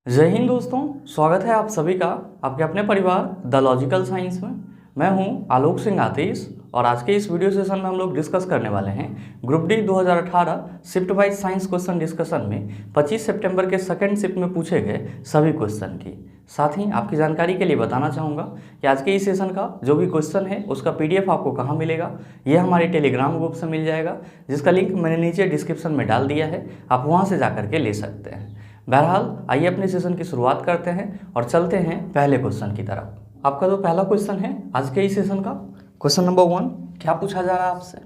जय हिंद दोस्तों, स्वागत है आप सभी का आपके अपने परिवार द लॉजिकल साइंस में। मैं हूं आलोक सिंह आतिश और आज के इस वीडियो सेशन में हम लोग डिस्कस करने वाले हैं group D 2018 shift wise science question discussion में 25 सितंबर के सेकंड शिफ्ट में पूछे गए सभी क्वेश्चन की। साथ ही आपकी जानकारी के लिए बताना चाहूँगा कि आज के इस सेशन का जो भी क्वेश्चन है उसका PDF आपको कहाँ मिलेगा। यह हमारे टेलीग्राम ग्रुप से मिल जाएगा, जिसका लिंक मैंने नीचे डिस्क्रिप्शन में डाल दिया है, आप वहाँ से जा करके ले सकते हैं। बहरहाल आइए अपने सेशन की शुरुआत करते हैं और चलते हैं पहले क्वेश्चन की तरफ। आपका जो पहला क्वेश्चन है आज के इस सेशन का, क्वेश्चन नंबर 1, क्या पूछा जा रहा है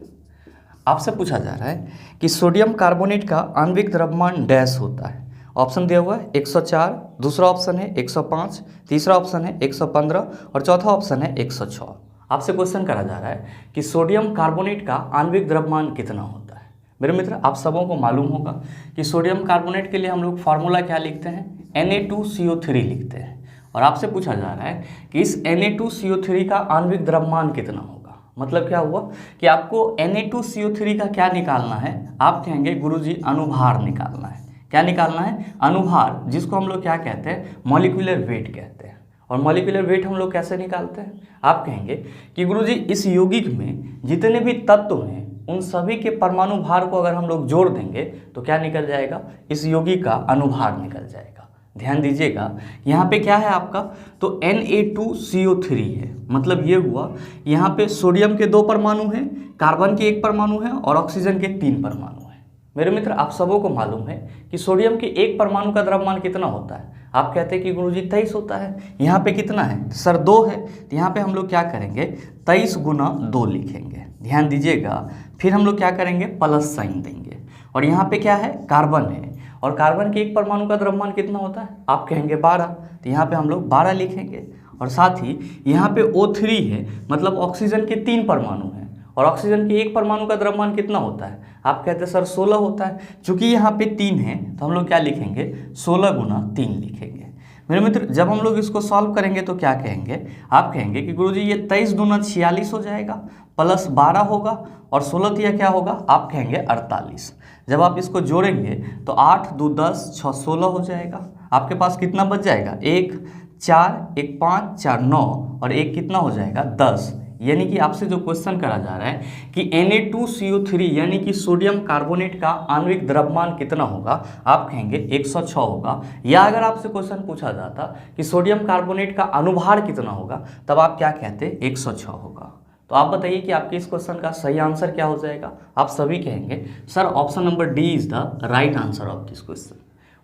आपसे पूछा जा रहा है कि सोडियम कार्बोनेट का आणविक द्रव्यमान डैश होता है। ऑप्शन दिया हुआ है 104, दूसरा ऑप्शन है 105, तीसरा ऑप्शन है 115 और चौथा ऑप्शन है 106। आपसे क्वेश्चन करा जा रहा है कि सोडियम कार्बोनेट का आणविक द्रव्यमान कितना होता है। मेरे मित्र, आप सबों को मालूम होगा कि सोडियम कार्बोनेट के लिए हम लोग फार्मूला क्या लिखते हैं, Na2CO3 लिखते हैं। और आपसे पूछा जा रहा है कि इस Na2CO3 का आणविक द्रव्यमान कितना होगा। मतलब क्या हुआ कि आपको Na2CO3 का क्या निकालना है। आप कहेंगे गुरुजी अनुभार निकालना है। क्या निकालना है? अनुभार, जिसको हम लोग क्या कहते हैं, मॉलिक्यूलर वेट कहते हैं। और मॉलिक्यूलर वेट हम लोग कैसे निकालते हैं? आप कहेंगे कि गुरुजी इस यौगिक में जितने भी तत्व हैं उन सभी के परमाणु भार को अगर हम लोग जोड़ देंगे तो क्या निकल जाएगा, इस यौगिक का अनुभार निकल जाएगा। ध्यान दीजिएगा, यहाँ पे क्या है आपका, तो Na2CO3 है। मतलब ये हुआ, यहाँ पे सोडियम के 2 परमाणु हैं, कार्बन के 1 परमाणु है और ऑक्सीजन के 3 परमाणु हैं। मेरे मित्र, आप सबों को मालूम है कि सोडियम के 1 परमाणु का द्रव्यमान कितना होता है। आप कहते हैं कि गुरुजी 23 होता है। यहाँ पे कितना है सर? 2 है। तो यहाँ पे हम लोग क्या करेंगे, 23 गुना 2 लिखेंगे। ध्यान दीजिएगा, फिर हम लोग क्या करेंगे, प्लस साइन देंगे। और यहाँ पे क्या है, कार्बन है। और कार्बन के 1 परमाणु का द्रव्यमान कितना होता है? आप कहेंगे 12। तो यहाँ पे हम लोग 12 लिखेंगे। और साथ ही यहाँ पे O3 है, मतलब ऑक्सीजन के 3 परमाणु हैं। और ऑक्सीजन के 1 परमाणु का द्रव्यमान कितना होता है? आप कहते हैं सर 16 होता है। चूंकि यहाँ पे 3 है तो हम लोग क्या लिखेंगे, 16 गुना 3 लिखेंगे। मेरे मित्र, जब हम लोग इसको सॉल्व करेंगे तो क्या कहेंगे, आप कहेंगे कि गुरुजी ये 23 दूना 46 हो जाएगा, प्लस 12 होगा और 16 तिया क्या होगा, आप कहेंगे 48। जब आप इसको जोड़ेंगे तो 8 2 10 6 16 हो जाएगा। आपके पास कितना बच जाएगा, 1 4 1 5 4 9 और 1 कितना हो जाएगा, 10। यानी कि आपसे जो क्वेश्चन करा जा रहा है कि Na2CO3 यानी कि सोडियम कार्बोनेट का आणविक द्रव्यमान कितना होगा, आप कहेंगे 106 होगा। या अगर आपसे क्वेश्चन पूछा जाता कि सोडियम कार्बोनेट का अनुभार कितना होगा, तब आप क्या कहते, 106 होगा। तो आप बताइए कि आपके इस क्वेश्चन का सही आंसर क्या हो जाएगा। आप सभी कहेंगे sir option number D is the right answer of this question.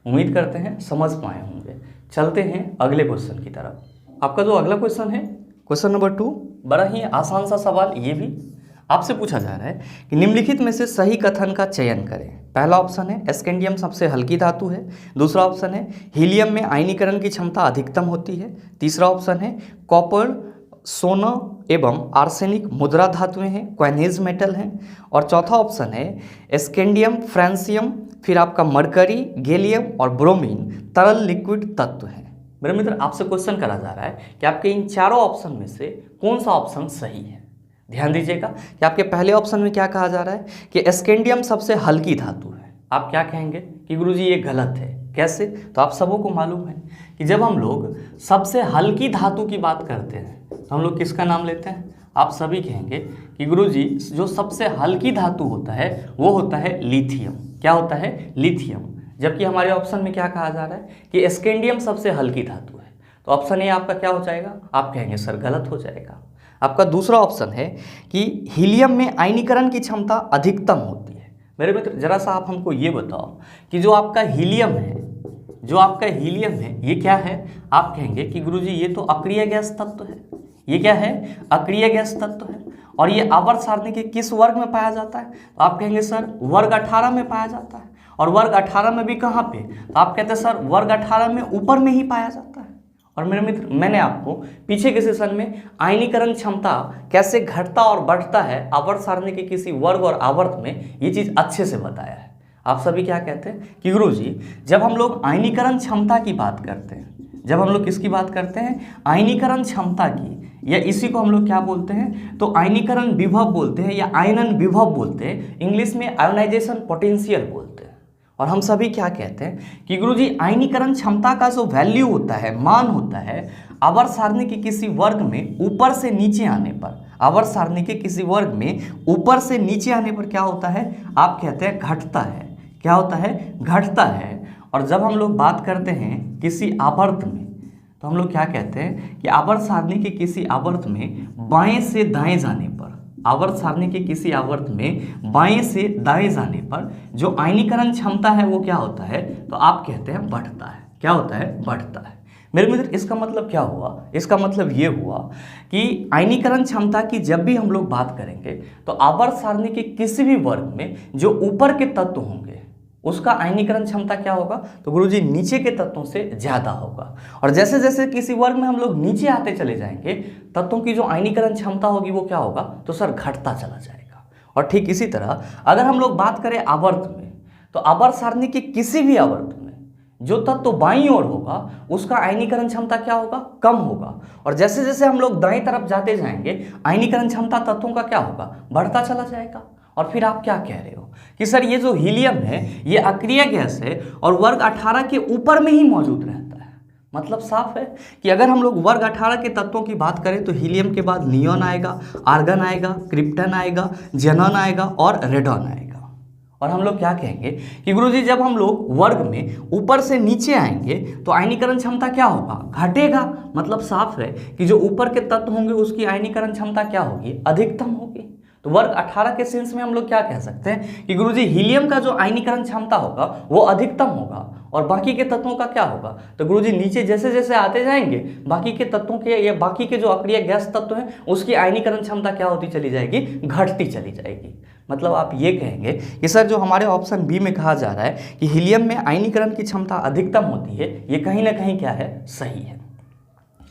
उम्मीद करते हैं समझ पाए होंगे। चलते हैं अगले क्वेश्चन की तरफ। आपका जो अगला क्वेश्चन है, क्वेश्चन नंबर 2, बड़ा ही आसान सा सवाल। ये भी आपसे पूछा जा रहा है कि निम्नलिखित में से सही कथन का चयन करें। पहला ऑप्शन है स्कैंडियम सबसे हल्की धातु है। दूसरा ऑप्शन है हीलियम में आयनीकरण की क्षमता अधिकतम होती है। तीसरा ऑप्शन है कॉपर, सोना एवं आर्सेनिक मुद्रा धातुएं हैं, क्वाइनेज मेटल हैं। और चौथा ऑप्शन है स्कैंडियम, फ्रांसियम, फिर आपका मरकरी, गैलियम और ब्रोमीन तरल लिक्विड तत्व है। मेरे मित्र, आपसे क्वेश्चन करा जा रहा है कि आपके इन चारों ऑप्शन में से कौन सा ऑप्शन सही है। ध्यान दीजिएगा कि आपके पहले ऑप्शन में क्या कहा जा रहा है कि स्कैंडियम सबसे हल्की धातु है। आप क्या कहेंगे कि गुरुजी ये गलत है। कैसे? तो आप सबों को मालूम है कि जब हम लोग सबसे हल्की धातु की बात करते हैं तो हम लोग किसका नाम लेते हैं। आप सभी कहेंगे कि गुरुजी जो सबसे हल्की धातु होता है वो होता है लिथियम। क्या होता है? लिथियम। जबकि हमारे ऑप्शन में क्या कहा जा रहा है कि स्कैंडियम सबसे हल्की धातु है। तो ऑप्शन ए आपका क्या हो जाएगा, आप कहेंगे सर गलत हो जाएगा। आपका दूसरा ऑप्शन है कि हीलियम में आयनीकरण की क्षमता अधिकतम होती है। मेरे मित्र, जरा सा आप हमको ये बताओ कि जो आपका हीलियम है ये क्या है। आप कहेंगे कि गुरुजी ये तो अक्रिय गैस तत्व है। ये क्या है? अक्रिय गैस तत्व है। और ये आवर्त सारणी के किस वर्ग में पाया जाता है? तो आप कहेंगे सर वर्ग 18 में पाया जाता है। और वर्ग 18 में भी कहाँ पे? तो आप कहते हैं सर वर्ग 18 में ऊपर में ही पाया जाता है। और मेरे मित्र, मैंने आपको पीछे के सेशन में आयनीकरण क्षमता कैसे घटता और बढ़ता है आवर्त सारणी के किसी वर्ग और आवर्त में, ये चीज़ अच्छे से बताया है। आप सभी क्या कहते हैं कि गुरुजी जब हम लोग आयनीकरण क्षमता की बात करते हैं, जब हम लोग किसकी बात करते हैं, आयनीकरण क्षमता की, या इसी को हम लोग क्या बोलते हैं, तो आयनीकरण विभव बोलते हैं या आयनन विभव बोलते हैं। इंग्लिश में आयोनाइजेशन पोटेंशियल बोलते हैं। और हम सभी क्या कहते हैं कि गुरुजी आयनीकरण क्षमता का जो वैल्यू होता है, मान होता है, आवर्त सारणी के किसी वर्ग में ऊपर से नीचे आने पर, आवर्त सारणी के किसी वर्ग में ऊपर से नीचे आने पर क्या होता है, आप कहते हैं घटता है। क्या होता है, घटता है। और जब हम लोग बात करते हैं किसी आवर्त में, तो हम लोग क्या कहते हैं कि आवर्त सारणी के किसी आवर्त में बाएं से दाएं जाने पर, आवर्त सारणी के किसी आवर्त में बाएं से दाएं जाने पर जो आयनीकरण क्षमता है वो क्या होता है, तो आप कहते हैं बढ़ता है। क्या होता है, बढ़ता है। मेरे मित्र, इसका मतलब क्या हुआ, इसका मतलब ये हुआ कि आयनीकरण क्षमता की जब भी हम लोग बात करेंगे तो आवर्त सारणी के किसी भी वर्ग में जो ऊपर के तत्व होंगे उसका आयनीकरण क्षमता क्या होगा, तो गुरुजी नीचे के तत्वों से ज्यादा होगा। और जैसे जैसे किसी वर्ग में हम लोग नीचे आते चले जाएंगे, तत्वों की जो आयनीकरण क्षमता होगी वो क्या होगा, तो सर घटता चला जाएगा। और ठीक इसी तरह अगर हम लोग बात करें आवर्त में, तो आवर्त सारणी के किसी भी आवर्त में जो तत्व बाईं ओर होगा उसका आयनीकरण क्षमता क्या होगा, कम होगा। और जैसे जैसे हम लोग दाईं तरफ जाते जाएंगे आयनीकरण क्षमता तत्वों का क्या होगा, बढ़ता चला जाएगा। और फिर आप क्या कह रहे हो कि सर ये जो हीलियम है ये अक्रिय गैस है और वर्ग 18 के ऊपर में ही मौजूद रहता है। मतलब साफ है कि अगर हम लोग वर्ग 18 के तत्वों की बात करें तो हीलियम के बाद नियॉन आएगा, आर्गन आएगा, क्रिप्टन आएगा, जेनॉन आएगा और रेडॉन आएगा। और हम लोग क्या कहेंगे कि गुरुजी जब हम लोग वर्ग में ऊपर से नीचे आएंगे तो आयनीकरण क्षमता क्या होगा, घटेगा। मतलब साफ है कि जो ऊपर के तत्व होंगे उसकी आयनीकरण क्षमता क्या होगी, अधिकतम होगी। तो वर्ग 18 के सेंस में हम लोग क्या कह सकते हैं कि गुरुजी हीलियम का जो आयनीकरण क्षमता होगा वो अधिकतम होगा और बाकी के तत्वों का क्या होगा, तो गुरुजी नीचे जैसे जैसे आते जाएंगे बाकी के तत्वों के या बाकी के जो अक्रिय गैस तत्व हैं उसकी आयनीकरण क्षमता क्या होती चली जाएगी, घटती चली जाएगी। मतलब आप ये कहेंगे कि सर जो हमारे ऑप्शन बी में कहा जा रहा है कि हीलियम में आयनीकरण की क्षमता अधिकतम होती है, ये कहीं ना कहीं क्या है, सही है।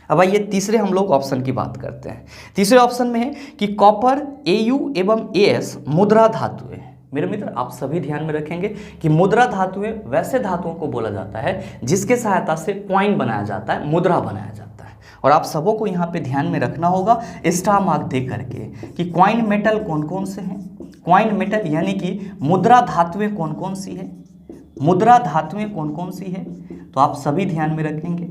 अब आइए तीसरे हम लोग ऑप्शन की बात करते हैं। तीसरे ऑप्शन में है कि कॉपर, Au एवं As मुद्रा धातुएं। मेरे मित्र आप सभी ध्यान में रखेंगे कि मुद्रा धातुएं वैसे धातुओं को बोला जाता है जिसके सहायता से कॉइन बनाया जाता है, मुद्रा बनाया जाता है। और आप सबों को यहाँ पे ध्यान में रखना होगा स्टार मार्क दे करके कि कॉइन मेटल कौन कौन से हैं, कॉइन मेटल यानी कि मुद्रा धातुएं कौन कौन सी है, मुद्रा धातुएं कौन कौन सी है। तो आप सभी ध्यान में रखेंगे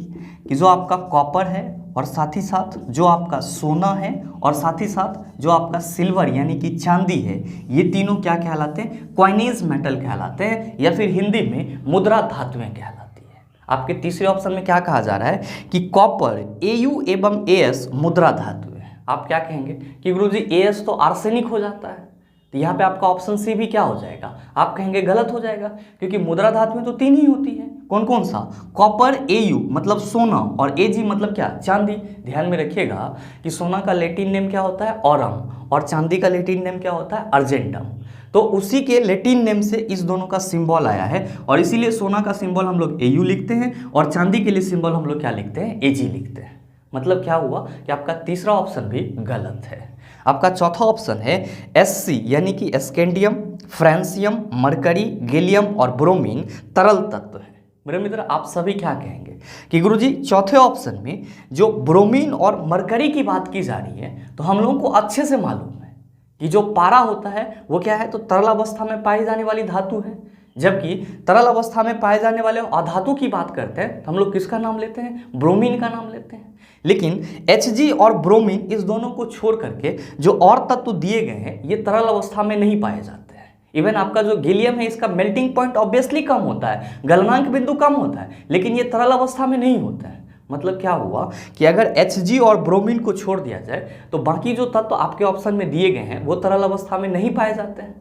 कि जो आपका कॉपर है और साथ ही साथ जो आपका सोना है और साथ ही साथ जो आपका सिल्वर यानी कि चांदी है, ये तीनों क्या कहलाते हैं, कॉइनेज मेटल कहलाते हैं या फिर हिंदी में मुद्रा धातुएं कहलाती है। आपके तीसरे ऑप्शन में क्या कहा जा रहा है कि कॉपर, Au एवं As मुद्रा धातु है। आप क्या कहेंगे कि गुरुजी As तो आर्सेनिक हो जाता है, तो यहाँ पे आपका ऑप्शन सी भी क्या हो जाएगा, आप कहेंगे गलत हो जाएगा, क्योंकि मुद्रा धातुएं तो तीन ही होती है। कौन कौन सा, कॉपर, Au मतलब सोना और Ag मतलब क्या, चांदी। ध्यान में रखिएगा कि सोना का लैटिन नेम क्या होता है, ऑरम, और चांदी का लैटिन नेम क्या होता है, अर्जेंटम। तो उसी के लैटिन नेम से इस दोनों का सिंबल आया है और इसीलिए सोना का सिंबल हम लोग Au लिखते हैं और चांदी के लिए सिंबल हम लोग क्या लिखते हैं, Ag लिखते हैं। मतलब क्या हुआ कि आपका तीसरा ऑप्शन भी गलत है। आपका चौथा ऑप्शन है Sc यानी कि स्कैंडियम, फ्रांसियम, मरकरी, गैलियम और ब्रोमीन तरल तत्व है। मेरे मित्र आप सभी क्या कहेंगे कि गुरुजी चौथे ऑप्शन में जो ब्रोमीन और मरकरी की बात की जा रही है, तो हम लोगों को अच्छे से मालूम है कि जो पारा होता है वो क्या है, तो तरल अवस्था में पाई जाने वाली धातु है। जबकि तरल अवस्था में पाए जाने वाले अधातु की बात करते हैं तो हम लोग किसका नाम लेते हैं, ब्रोमीन का नाम लेते हैं। लेकिन Hg और ब्रोमीन इस दोनों को छोड़ करके जो और तत्व दिए गए हैं ये तरल अवस्था में नहीं पाए जाते हैं। इवन आपका जो गैलियम है इसका मेल्टिंग पॉइंट ऑब्वियसली कम होता है, गलनांक बिंदु कम होता है, लेकिन ये तरल अवस्था में नहीं होता है। मतलब क्या हुआ कि अगर Hg और ब्रोमीन को छोड़ दिया जाए तो बाकी जो तत्व आपके ऑप्शन में दिए गए हैं वो तरल अवस्था में नहीं पाए जाते हैं।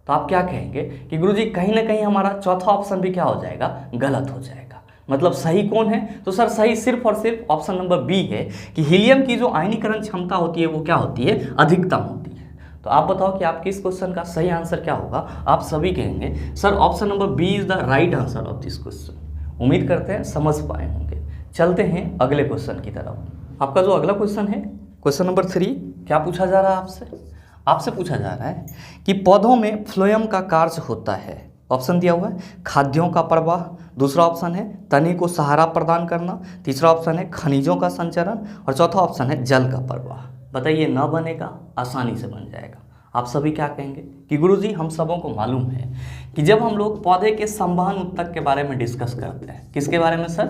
तो आप क्या कहेंगे कि गुरुजी कहीं ना कहीं हमारा चौथा ऑप्शन भी क्या हो जाएगा, गलत हो जाएगा। मतलब सही कौन है, तो सर सही सिर्फ और सिर्फ ऑप्शन नंबर बी है कि हीलियम की जो आयनीकरण क्षमता होती है वो क्या होती है, अधिकतम होती है। तो आप बताओ कि आपके इस क्वेश्चन का सही आंसर क्या होगा। आप सभी कहेंगे sir option number B is the right answer of this question. उम्मीद करते हैं समझ पाए होंगे। चलते हैं अगले क्वेश्चन की तरफ। आपका जो अगला क्वेश्चन है, क्वेश्चन नंबर 3, क्या पूछा जा रहा है आपसे पूछा जा रहा है कि पौधों में फ्लोएम का कार्य होता है। ऑप्शन दिया हुआ है खाद्यों का प्रवाह, दूसरा ऑप्शन है तने को सहारा प्रदान करना, तीसरा ऑप्शन है खनिजों का संचरण और चौथा ऑप्शन है जल का प्रवाह। बताइए न बनेगा, आसानी से बन जाएगा। आप सभी क्या कहेंगे कि गुरुजी हम सबों को मालूम है कि जब हम लोग पौधे के संवहन ऊतक के बारे में डिस्कस करते हैं, किसके बारे में सर?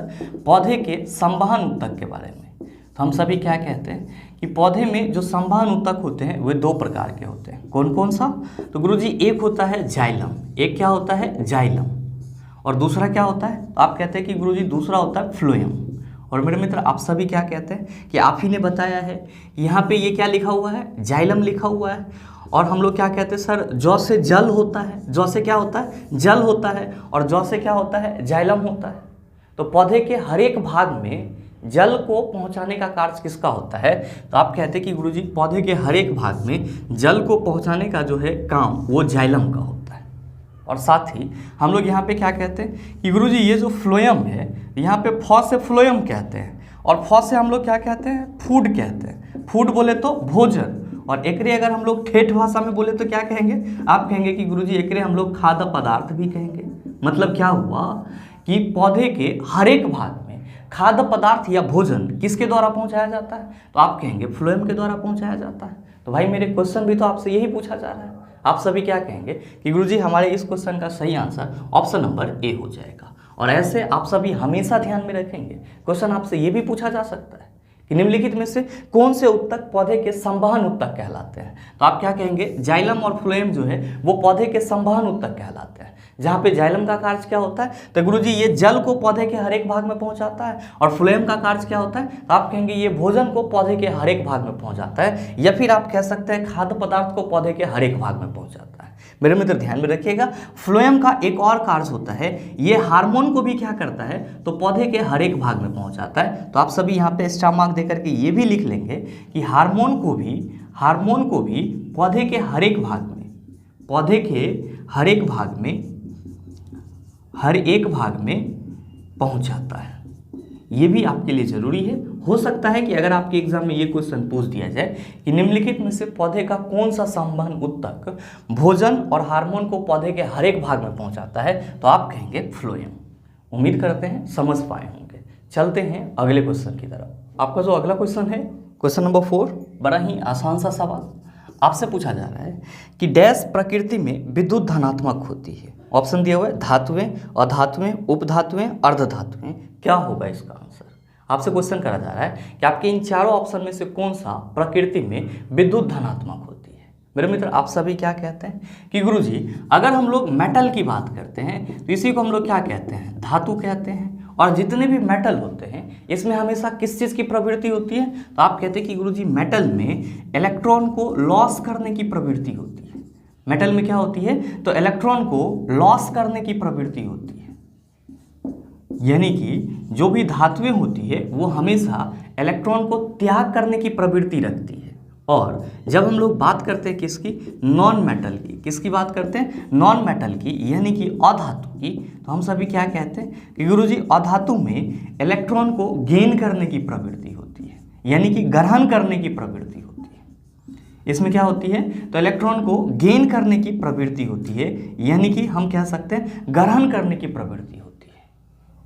पौधे के संवहन ऊतक के बारे में, तो हम सभी क्या कहते हैं कि पौधे में जो संवहन ऊतक होते हैं वे दो प्रकार के होते हैं। कौन कौन सा? तो गुरुजी एक होता है जाइलम, एक क्या होता है? जाइलम, और दूसरा क्या होता है? तो आप कहते हैं कि गुरुजी दूसरा होता है फ्लोएम। और मेरे मित्र आप सभी क्या कहते हैं कि आप ही ने बताया है यहाँ पे ये क्या लिखा हुआ है? जाइलम लिखा हुआ है। और हम लोग क्या कहते हैं सर? जौ से जल होता है, जौ से क्या होता है? जल होता है, और जौ से क्या होता है? जाइलम होता है। तो पौधे के हर एक भाग में जल को पहुंचाने का कार्य किसका होता है? तो आप कहते हैं कि गुरुजी पौधे के हर एक भाग में जल को पहुंचाने का जो है काम वो जाइलम का होता है। और साथ ही हम लोग यहाँ पे क्या कहते हैं कि गुरुजी ये जो फ्लोएम है, यहाँ पे फॉ से फ्लोएम कहते हैं, और फॉ से हम लोग क्या कहते हैं? फूड कहते हैं। फूड बोले तो भोजन, और एकरे अगर हम लोग ठेठ भाषा में बोले तो क्या कहेंगे? आप कहेंगे कि गुरुजी एकरे हम लोग खाद्य पदार्थ भी कहेंगे। मतलब क्या हुआ कि पौधे के हर एक भाग में खाद्य पदार्थ या भोजन किसके द्वारा पहुंचाया जाता है? तो आप कहेंगे फ्लोएम के द्वारा पहुंचाया जाता है। तो भाई मेरे क्वेश्चन भी तो आपसे यही पूछा जा रहा है। आप सभी क्या कहेंगे कि गुरुजी हमारे इस क्वेश्चन का सही आंसर ऑप्शन नंबर ए हो जाएगा। और ऐसे आप सभी हमेशा ध्यान में रखेंगे, क्वेश्चन आपसे ये भी पूछा जा सकता है कि निम्नलिखित में से कौन से ऊतक पौधे के संवहन ऊतक कहलाते हैं? तो आप क्या कहेंगे? जाइलम और फ्लोएम जो है वो पौधे के संवहन ऊतक कहलाते हैं। जहाँ पे जाइलम का कार्य क्या होता है? तो गुरुजी ये जल को पौधे के हर एक भाग में पहुंचाता है, और फ्लोएम का कार्य क्या होता है? तो आप कहेंगे ये भोजन को पौधे के हर एक भाग में पहुंचाता है, या फिर आप कह सकते हैं खाद्य पदार्थ को पौधे के हर एक भाग में पहुंचाता है। मेरे मित्र ध्यान में रखिएगा, फ्लोएम का एक और कार्य होता है, ये हार्मोन को भी क्या करता है? तो पौधे के हर एक भाग में पहुंचाता है। तो आप सभी यहाँ पे स्टार मार्क देकर के ये भी लिख लेंगे कि हार्मोन को भी पौधे के हर एक भाग में, पौधे के हर एक भाग में पहुंचाता है। ये भी आपके लिए जरूरी है। हो सकता है कि अगर आपके एग्जाम में ये क्वेश्चन पूछ दिया जाए कि निम्नलिखित में से पौधे का कौन सा संवहन ऊतक भोजन और हार्मोन को पौधे के हर एक भाग में पहुंचाता है, तो आप कहेंगे फ्लोएम। उम्मीद करते हैं समझ पाए होंगे। चलते हैं अगले क्वेश्चन की तरफ। आपका जो अगला क्वेश्चन है, क्वेश्चन नंबर 4, बड़ा ही आसान सा सवाल आपसे पूछा जा रहा है कि डैश प्रकृति में विद्युत धनात्मक होती है। ऑप्शन दिया हुआ है धातुएं, अधातुएं, उपधातुएं, अर्धधातुएं। क्या होगा इसका आंसर? आपसे क्वेश्चन करा जा रहा है कि आपके इन चारों ऑप्शन में से कौन सा प्रकृति में विद्युत धनात्मक होती है। मेरे मित्र आप सभी क्या कहते हैं कि गुरुजी अगर हम लोग मेटल की बात करते हैं तो इसी को हम लोग क्या कहते हैं? धातु कहते हैं। और जितने भी मेटल होते हैं इसमें हमेशा किस चीज़ की प्रवृत्ति होती है? तो आप कहते हैं कि गुरुजी मेटल में इलेक्ट्रॉन को लॉस करने की प्रवृत्ति होती है। मेटल में क्या होती है? तो इलेक्ट्रॉन को लॉस करने की प्रवृत्ति होती है। यानी कि जो भी धातुएं होती है वो हमेशा इलेक्ट्रॉन को त्याग करने की प्रवृत्ति रखती है। और जब हम लोग बात करते हैं किसकी? नॉन मेटल की। किसकी बात करते हैं? नॉन मेटल की, यानी कि अधातु की। तो हम सभी क्या कहते हैं कि गुरुजी अधातु में इलेक्ट्रॉन को गेन करने की प्रवृत्ति होती है, यानी कि ग्रहण करने की प्रवृत्ति होती है। इसमें क्या होती है? तो इलेक्ट्रॉन को गेन करने की प्रवृत्ति होती है, यानी कि हम कह सकते हैं ग्रहण करने की प्रवृत्ति होती है।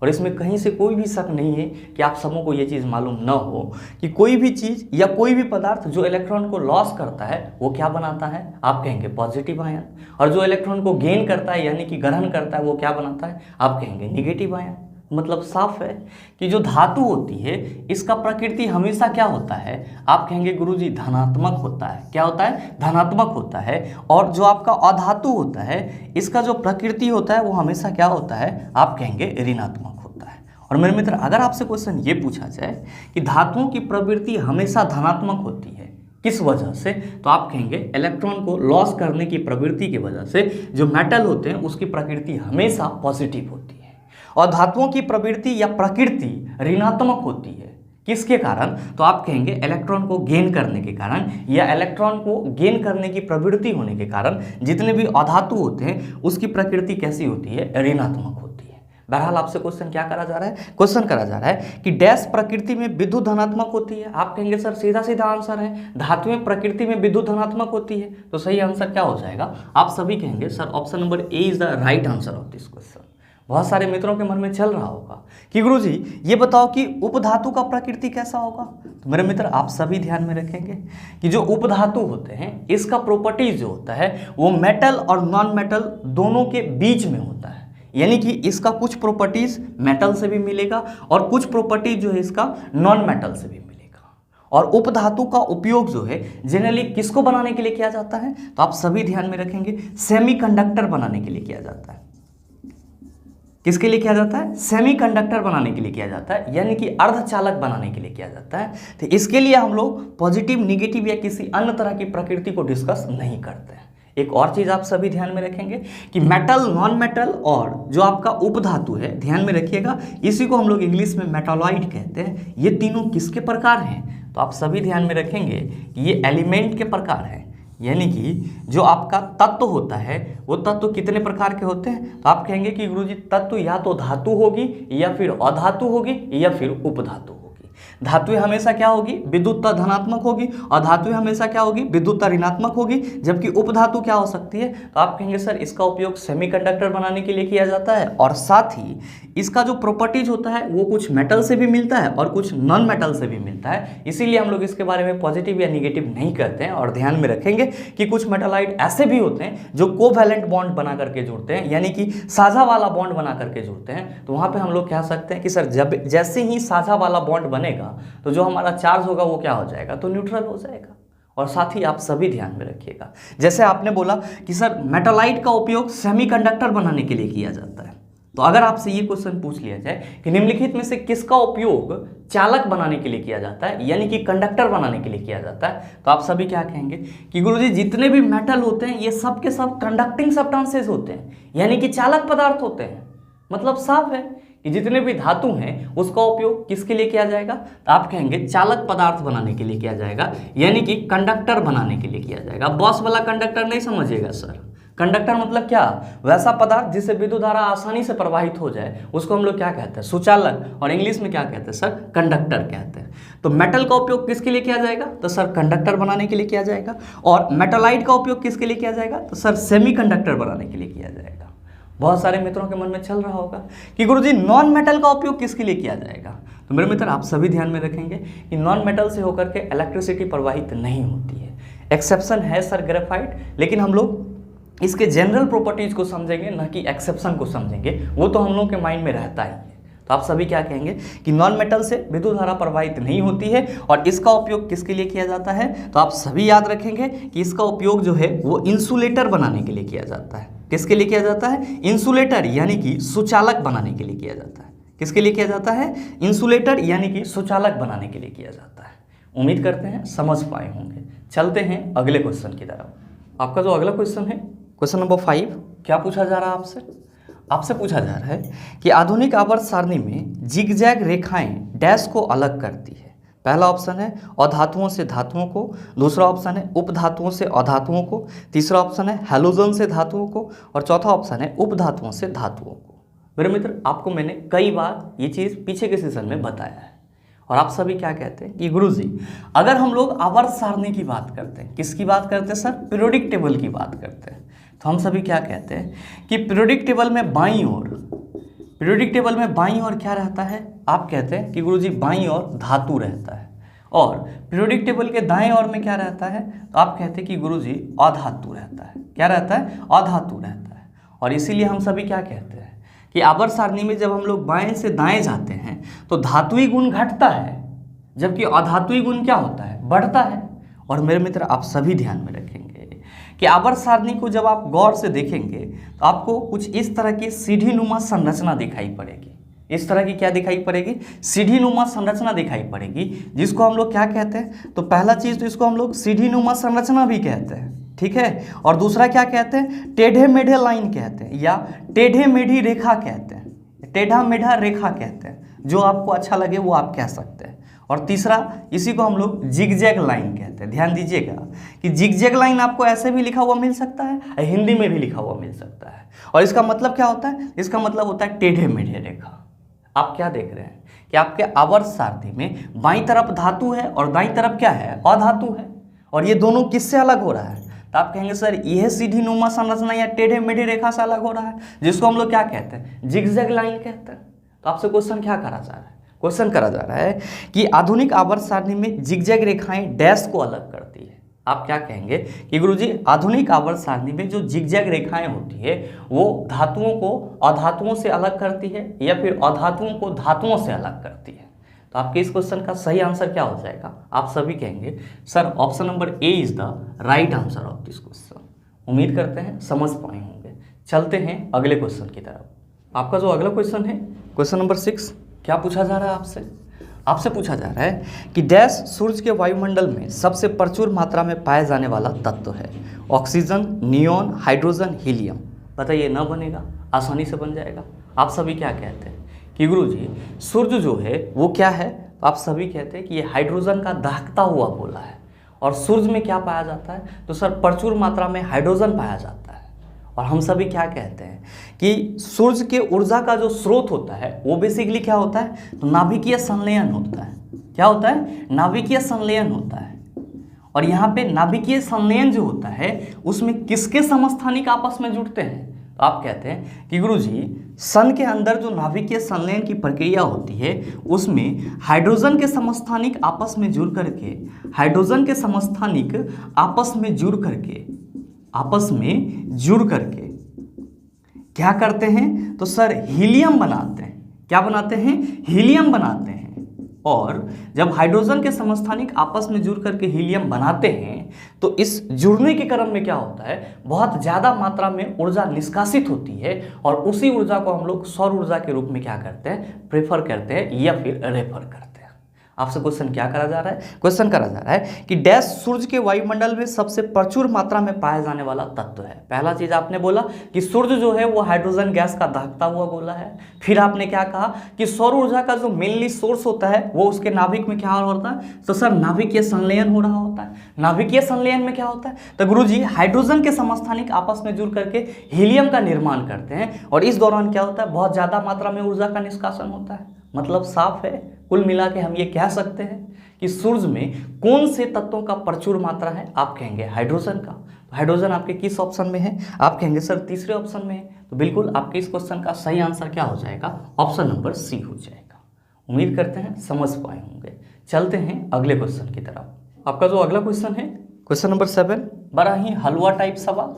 और इसमें कहीं से कोई भी शक नहीं है कि आप सबों को ये चीज़ मालूम न हो कि कोई भी चीज़ या कोई भी पदार्थ जो इलेक्ट्रॉन को लॉस करता है वो क्या बनाता है? आप कहेंगे पॉजिटिव आयन। और जो इलेक्ट्रॉन को गेन करता है यानी कि ग्रहण करता है वो क्या बनाता है? आप कहेंगे निगेटिव आयन। मतलब साफ है कि जो धातु होती है इसका प्रकृति हमेशा क्या होता है? आप कहेंगे गुरुजी धनात्मक होता है। क्या होता है? धनात्मक होता है। और जो आपका अधातु होता है इसका जो प्रकृति होता है वो हमेशा क्या होता है? आप कहेंगे ऋणात्मक होता है। और मेरे मित्र अगर आपसे क्वेश्चन ये पूछा जाए कि धातुओं की प्रवृत्ति हमेशा धनात्मक होती है किस वजह से, तो आप कहेंगे इलेक्ट्रॉन को लॉस करने की प्रवृत्ति की वजह से जो मेटल होते हैं उसकी प्रकृति हमेशा पॉजिटिव होती है। और धातुओं की प्रवृत्ति या प्रकृति ऋणात्मक होती है किसके कारण? तो आप कहेंगे इलेक्ट्रॉन को गेन करने के कारण, या इलेक्ट्रॉन को गेन करने की प्रवृत्ति होने के कारण जितने भी अधातु होते हैं उसकी प्रकृति कैसी होती है? ऋणात्मक होती है। बहरहाल आपसे क्वेश्चन क्या करा जा रहा है? क्वेश्चन करा जा रहा है कि डैश प्रकृति में विद्युत धनात्मक होती है। आप कहेंगे सर सीधा सीधा आंसर है धातुएं प्रकृति में विद्युत धनात्मक होती है। तो सही आंसर क्या हो जाएगा? आप सभी कहेंगे sir option number A is the right answer of this question. बहुत सारे मित्रों के मन में चल रहा होगा कि गुरुजी ये बताओ कि उपधातु का प्रकृति कैसा होगा। तो मेरे मित्र आप सभी ध्यान में रखेंगे कि जो उपधातु होते हैं इसका प्रॉपर्टीज जो होता है वो मेटल और नॉन मेटल दोनों के बीच में होता है। यानी कि इसका कुछ प्रॉपर्टीज मेटल से भी मिलेगा और कुछ प्रॉपर्टीज जो है इसका नॉन मेटल से भी मिलेगा। और उपधातु का उपयोग जो है जनरली किसको बनाने के लिए किया जाता है, तो आप सभी ध्यान में रखेंगे सेमीकंडक्टर बनाने के लिए किया जाता है। किसके लिए किया जाता है? सेमीकंडक्टर बनाने के लिए किया जाता है, यानी कि अर्धचालक बनाने के लिए किया जाता है। तो इसके लिए हम लोग पॉजिटिव, निगेटिव या किसी अन्य तरह की प्रकृति को डिस्कस नहीं करते हैं। एक और चीज आप सभी ध्यान में रखेंगे कि मेटल, नॉन मेटल और जो आपका उपधातु है, ध्यान में रखिएगा, इसी को हम लोग इंग्लिश में मेटालॉइड कहते हैं। ये तीनों किसके प्रकार हैं? तो आप सभी ध्यान में रखेंगे कि ये एलिमेंट के प्रकार हैं। यानी कि जो आपका तत्व होता है वो तत्व कितने प्रकार के होते हैं? तो आप कहेंगे कि गुरुजी तत्व या तो धातु होगी या फिर अधातु होगी या फिर उपधातु होगी। धातु हमेशा क्या होगी? विद्युतता धनात्मक होगी और धातु हमेशा क्या होगी? विद्युतता ऋणात्मक होगी। जबकि उपधातु क्या हो सकती है? तो आप कहेंगे सर इसका उपयोग सेमीकंडक्टर बनाने के लिए किया जाता है और साथ ही इसका जो प्रॉपर्टीज होता है वो कुछ मेटल से भी मिलता है और कुछ नॉन मेटल से भी मिलता है। इसीलिए हम लोग इसके बारे में पॉजिटिव या निगेटिव नहीं करते हैं। और ध्यान में रखेंगे कि कुछ मेटालाइट ऐसे भी होते हैं जो कोवैलेंट बॉन्ड बना करके जुड़ते हैं, यानी कि साझा वाला बॉन्ड बना करके जुड़ते हैं। तो वहाँ पे हम लोग कह सकते हैं कि सर जब जैसे ही साझा वाला बॉन्ड बनेगा तो जो हमारा चार्ज होगा वो क्या हो जाएगा? तो न्यूट्रल हो जाएगा। और साथ ही आप सभी ध्यान में रखिएगा, जैसे आपने बोला कि सर मेटालाइट का उपयोग सेमीकंडक्टर बनाने के लिए किया जाता है, तो अगर आपसे ये क्वेश्चन पूछ लिया जाए कि निम्नलिखित में से किसका उपयोग चालक बनाने के लिए किया जाता है, यानी कि कंडक्टर बनाने के लिए किया जाता है, तो आप सभी क्या कहेंगे कि गुरुजी जितने भी मेटल होते हैं ये सब के सब कंडक्टिंग सब्सटेंसेस होते हैं, यानी कि चालक पदार्थ होते हैं। मतलब साफ है कि जितने भी धातु हैं उसका उपयोग किसके लिए किया जाएगा? तो आप कहेंगे चालक पदार्थ बनाने के लिए किया जाएगा, यानी कि कंडक्टर बनाने के लिए किया जाएगा। बॉस वाला कंडक्टर नहीं समझिएगा सर। कंडक्टर मतलब क्या? वैसा पदार्थ जिससे विद्युत धारा आसानी से प्रवाहित हो जाए उसको हम लोग क्या कहते हैं? सुचालक। और इंग्लिश में क्या कहते हैं सर? कंडक्टर कहते हैं। तो मेटल का उपयोग किसके लिए किया जाएगा? तो सर कंडक्टर बनाने के लिए किया जाएगा। और मेटालाइट का उपयोग किसके लिए किया जाएगा? तो सर सेमीकंडक्टर बनाने के लिए किया जाएगा। बहुत सारे मित्रों के मन में चल रहा होगा कि गुरुजी नॉन मेटल का उपयोग किसके लिए किया जाएगा। तो मेरे मित्र आप सभी ध्यान में रखेंगे कि नॉन मेटल से होकर के इलेक्ट्रिसिटी प्रवाहित नहीं होती है। एक्सेप्शन है सर ग्रेफाइट, लेकिन हम लोग इसके जनरल प्रॉपर्टीज को समझेंगे, न कि एक्सेप्शन को समझेंगे। वो तो हम लोग के माइंड में रहता ही है। तो आप सभी क्या कहेंगे कि नॉन मेटल से विद्युत धारा प्रवाहित नहीं होती है और इसका उपयोग किसके लिए किया जाता है? तो आप सभी याद रखेंगे कि इसका उपयोग जो है वो इंसुलेटर बनाने के लिए किया जाता है। किसके लिए किया जाता है? इंसुलेटर, यानी कि सुचालक बनाने के लिए किया जाता है। किसके लिए किया जाता है? इंसुलेटर यानी कि सुचालक बनाने के लिए किया जाता है। उम्मीद करते हैं समझ पाए होंगे। चलते हैं अगले क्वेश्चन की तरफ। आपका जो अगला क्वेश्चन है, क्वेश्चन नंबर 5, क्या पूछा जा रहा है आपसे? आपसे पूछा जा रहा है कि आधुनिक आवर्त सारणी में जिगजैग रेखाएं डैश को अलग करती है। पहला ऑप्शन है अधातुओं से धातुओं को, दूसरा ऑप्शन है उपधातुओं से अधातुओं को, तीसरा ऑप्शन है हैलोजन से धातुओं को और चौथा ऑप्शन है उपधातुओं से धातुओं को। मेरे मित्र आपको मैंने कई बार ये चीज़ पीछे के सेशन में बताया है और आप सभी क्या कहते हैं कि गुरुजी अगर हम लोग आवर्त सारणी की बात करते हैं, किसकी बात करते हैं सर? पीरियोडिक टेबल की बात करते हैं। तो हम सभी क्या कहते हैं कि पीरियोडिक टेबल में बाईं ओर क्या रहता है? आप कहते हैं कि गुरुजी बाईं ओर धातु रहता है। और पीरियोडिक टेबल के दाएं ओर में क्या रहता है? तो आप कहते हैं कि गुरुजी अधातु रहता है। क्या रहता है? अधातु रहता है। और इसीलिए हम सभी क्या कहते हैं कि आवर्त सारणी में जब हम लोग बाएं से दाएं जाते हैं तो धातुई गुण घटता है, जबकि अधातुई गुण क्या होता है? बढ़ता है। और मेरे मित्र आप सभी ध्यान में रखेंगे कि आवर्त सारणी को जब आप गौर से देखेंगे तो आपको कुछ इस तरह की सीढ़ी नुमा संरचना दिखाई पड़ेगी। इस तरह की क्या दिखाई पड़ेगी? सीढ़ी नुमा संरचना दिखाई पड़ेगी, जिसको हम लोग क्या कहते हैं? तो पहला चीज़ तो इसको हम लोग सीढ़ी नुमा संरचना भी कहते हैं, ठीक है। और दूसरा क्या कहते हैं? टेढ़े मेढ़े लाइन कहते हैं या टेढ़े मेढ़ी रेखा कहते हैं, टेढ़ा मेढ़ा रेखा कहते हैं। जो आपको अच्छा लगे वो आप कह सकते हैं। और तीसरा इसी को हम लोग जिगजैग लाइन कहते हैं। ध्यान दीजिएगा कि जिगजैग लाइन आपको ऐसे भी लिखा हुआ मिल सकता है, हिंदी में भी लिखा हुआ मिल सकता है। और इसका मतलब क्या होता है? इसका मतलब होता है टेढ़े मेढ़े रेखा। आप क्या देख रहे हैं कि आपके आवर्त सारणी में बाईं तरफ धातु है और दाईं तरफ क्या है? अधातु है। और ये दोनों किससे अलग हो रहा है? तो आप कहेंगे सर यह सीधी नुमा संरचना या टेढ़े मेढ़े रेखा से अलग हो रहा है, जिसको हम लोग क्या कहते हैं, जिगजैग लाइन कहते हैं। तो आपसे क्वेश्चन क्या करा जा रहा है, क्वेश्चन करा जा रहा है कि आधुनिक आवर्त सारणी में जिगजैग रेखाएं डैश को अलग करती है। आप क्या कहेंगे कि गुरुजी आधुनिक आवर्त सारणी में जो जिगजैग रेखाएं होती है वो धातुओं को अधातुओं से अलग करती है या फिर अधातुओं को धातुओं से अलग करती है। तो आपके इस क्वेश्चन का सही आंसर क्या हो जाएगा, आप सभी कहेंगे sir option number A is the right answer of this question. उम्मीद करते हैं समझ पाए होंगे। चलते हैं अगले क्वेश्चन की तरफ। आपका जो अगला क्वेश्चन है क्वेश्चन नंबर 6, क्या पूछा जा रहा है आपसे पूछा जा रहा है कि डैश सूर्य के वायुमंडल में सबसे प्रचुर मात्रा में पाया जाने वाला तत्व है, ऑक्सीजन, नियोन, हाइड्रोजन, हीलियम। बताइए ना बनेगा, आसानी से बन जाएगा। आप सभी क्या कहते हैं कि गुरुजी सूर्य जो है वो क्या है, तो आप सभी कहते हैं कि ये हाइड्रोजन का दहकता हुआ गोला है। और सूर्य में क्या पाया जाता है, तो सर प्रचुर मात्रा में हाइड्रोजन पाया जाता है। और हम सभी क्या कहते हैं कि सूर्य के ऊर्जा का जो स्रोत होता है वो बेसिकली क्या होता है, तो नाभिकीय संलयन होता है। क्या होता है, नाभिकीय संलयन होता है। और यहाँ पे नाभिकीय संलयन जो होता है उसमें किसके समस्थानिक आपस में जुड़ते हैं, तो आप कहते हैं कि गुरुजी सन के अंदर जो नाभिकीय संलयन की प्रक्रिया होती है उसमें हाइड्रोजन के समस्थानिक आपस में जुड़ करके क्या करते हैं, तो सर हीलियम बनाते हैं। क्या बनाते हैं, हीलियम बनाते हैं। और जब हाइड्रोजन के समस्थानिक आपस में जुड़ करके हीलियम बनाते हैं तो इस जुड़ने के क्रम में क्या होता है, बहुत ज़्यादा मात्रा में ऊर्जा निष्कासित होती है। और उसी ऊर्जा को हम लोग सौर ऊर्जा के रूप में क्या करते हैं, प्रेफर करते हैं या फिर रेफर करते हैं। आपसे क्वेश्चन क्या करा जा रहा है, क्वेश्चन करा जा रहा है कि डैश सूर्य के वायुमंडल में सबसे प्रचुर मात्रा में पाया जाने वाला तत्व है। पहला चीज आपने बोला कि सूर्य जो है वो हाइड्रोजन गैस का दहकता हुआ गोला है। फिर आपने क्या कहा कि सौर ऊर्जा का जो मेनली सोर्स होता है वो उसके नाभिक में क्या होता है, तो सर नाभिकीय संलयन हो रहा होता है। नाभिकीय संलयन में क्या होता है, तो गुरुजी हाइड्रोजन के समस्थानिक आपस में जुड़ करके हीलियम का निर्माण करते हैं। और इस दौरान क्या होता है, बहुत ज्यादा मात्रा में ऊर्जा का निष्कासन होता है। मतलब साफ है, कुल मिला के हम ये कह सकते हैं कि सूर्य में कौन से तत्वों का प्रचुर मात्रा है, आप कहेंगे हाइड्रोजन का। तो हाइड्रोजन आपके किस ऑप्शन में है, आप कहेंगे सर तीसरे ऑप्शन में है। तो बिल्कुल आपके इस क्वेश्चन का सही आंसर क्या हो जाएगा, ऑप्शन नंबर सी हो जाएगा। उम्मीद करते हैं समझ पाए होंगे। चलते हैं अगले क्वेश्चन की तरफ। आपका जो अगला क्वेश्चन है क्वेश्चन नंबर 7, बड़ा ही हलवा टाइप सवाल।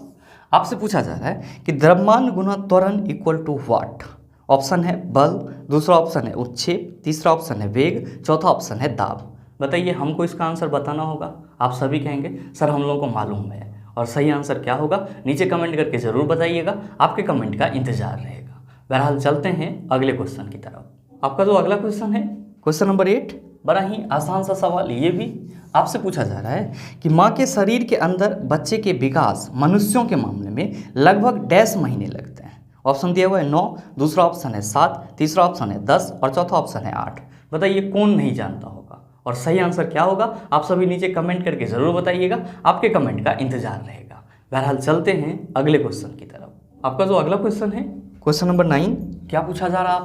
आपसे पूछा जा रहा है कि द्रव्यमान गुना त्वरण इक्वल टू व्हाट। ऑप्शन है बल, दूसरा ऑप्शन है उत्क्षेप, तीसरा ऑप्शन है वेग, चौथा ऑप्शन है दाब। बताइए हमको इसका आंसर बताना होगा। आप सभी कहेंगे सर हम लोगों को मालूम है। और सही आंसर क्या होगा नीचे कमेंट करके ज़रूर बताइएगा, आपके कमेंट का इंतजार रहेगा। बहरहाल चलते हैं अगले क्वेश्चन की तरफ। आपका जो अगला क्वेश्चन है क्वेश्चन नंबर 8, बड़ा ही आसान सा सवाल। ये भी आपसे पूछा जा रहा है कि माँ के शरीर के अंदर बच्चे के विकास मनुष्यों के मामले में लगभग डैश महीने लगते हैं। ऑप्शन दिया हुआ है 9, दूसरा ऑप्शन है 7, तीसरा ऑप्शन है 10 और चौथा ऑप्शन है 8। बताइए कौन नहीं जानता होगा और सही आंसर क्या होगा, आप सभी नीचे कमेंट करके ज़रूर बताइएगा, आपके कमेंट का इंतजार रहेगा। बहरहाल चलते हैं अगले क्वेश्चन की तरफ। आपका जो अगला क्वेश्चन है क्वेश्चन नंबर 9, क्या पूछा जा रहा है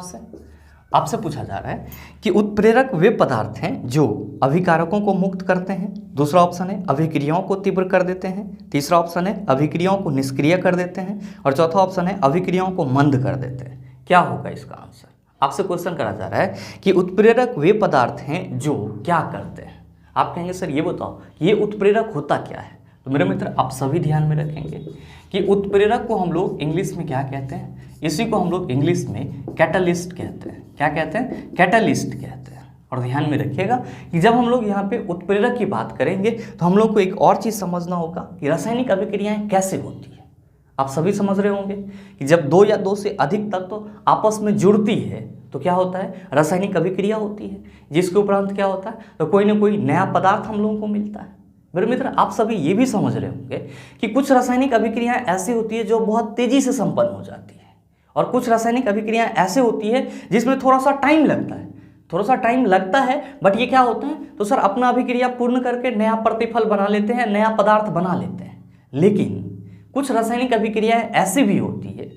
आपसे पूछा जा रहा है कि उत्प्रेरक वे पदार्थ हैं जो अभिकारकों को मुक्त करते हैं। दूसरा ऑप्शन है अभिक्रियाओं को तीव्र कर देते हैं, तीसरा ऑप्शन है अभिक्रियाओं को निष्क्रिय कर देते हैं और चौथा ऑप्शन है अभिक्रियाओं को मंद कर देते हैं। क्या होगा इसका आंसर, आपसे क्वेश्चन करा जा रहा है कि उत्प्रेरक वे पदार्थ हैं जो क्या करते हैं। आप कहेंगे सर ये बताओ ये उत्प्रेरक होता क्या है। तो मेरे मित्र आप सभी ध्यान में रखेंगे कि उत्प्रेरक को हम लोग इंग्लिश में क्या कहते हैं, इसी को हम लोग इंग्लिश में कैटलिस्ट कहते हैं। क्या कहते हैं, कैटलिस्ट कहते हैं। और ध्यान में रखिएगा कि जब हम लोग यहाँ पे उत्प्रेरक की बात करेंगे तो हम लोग को एक और चीज़ समझना होगा कि रासायनिक अभिक्रियाएं कैसे होती है। आप सभी समझ रहे होंगे कि जब 2 या 2 से अधिक तत्व आपस में जुड़ती है तो क्या होता है, रासायनिक अभिक्रिया होती है, जिसके उपरांत क्या होता है, तो कोई ना कोई नया पदार्थ हम लोगों को मिलता है। मेरे मित्र आप सभी ये भी समझ रहे होंगे कि कुछ रासायनिक अभिक्रियाएं ऐसी होती है जो बहुत तेजी से संपन्न हो जाती है और कुछ रासायनिक अभिक्रियाएं ऐसे होती है जिसमें थोड़ा सा टाइम लगता है, बट ये क्या होता है, तो सर अपना अभिक्रिया पूर्ण करके नया प्रतिफल बना लेते हैं, नया पदार्थ बना लेते हैं। लेकिन कुछ रासायनिक अभिक्रियाएं ऐसी भी होती है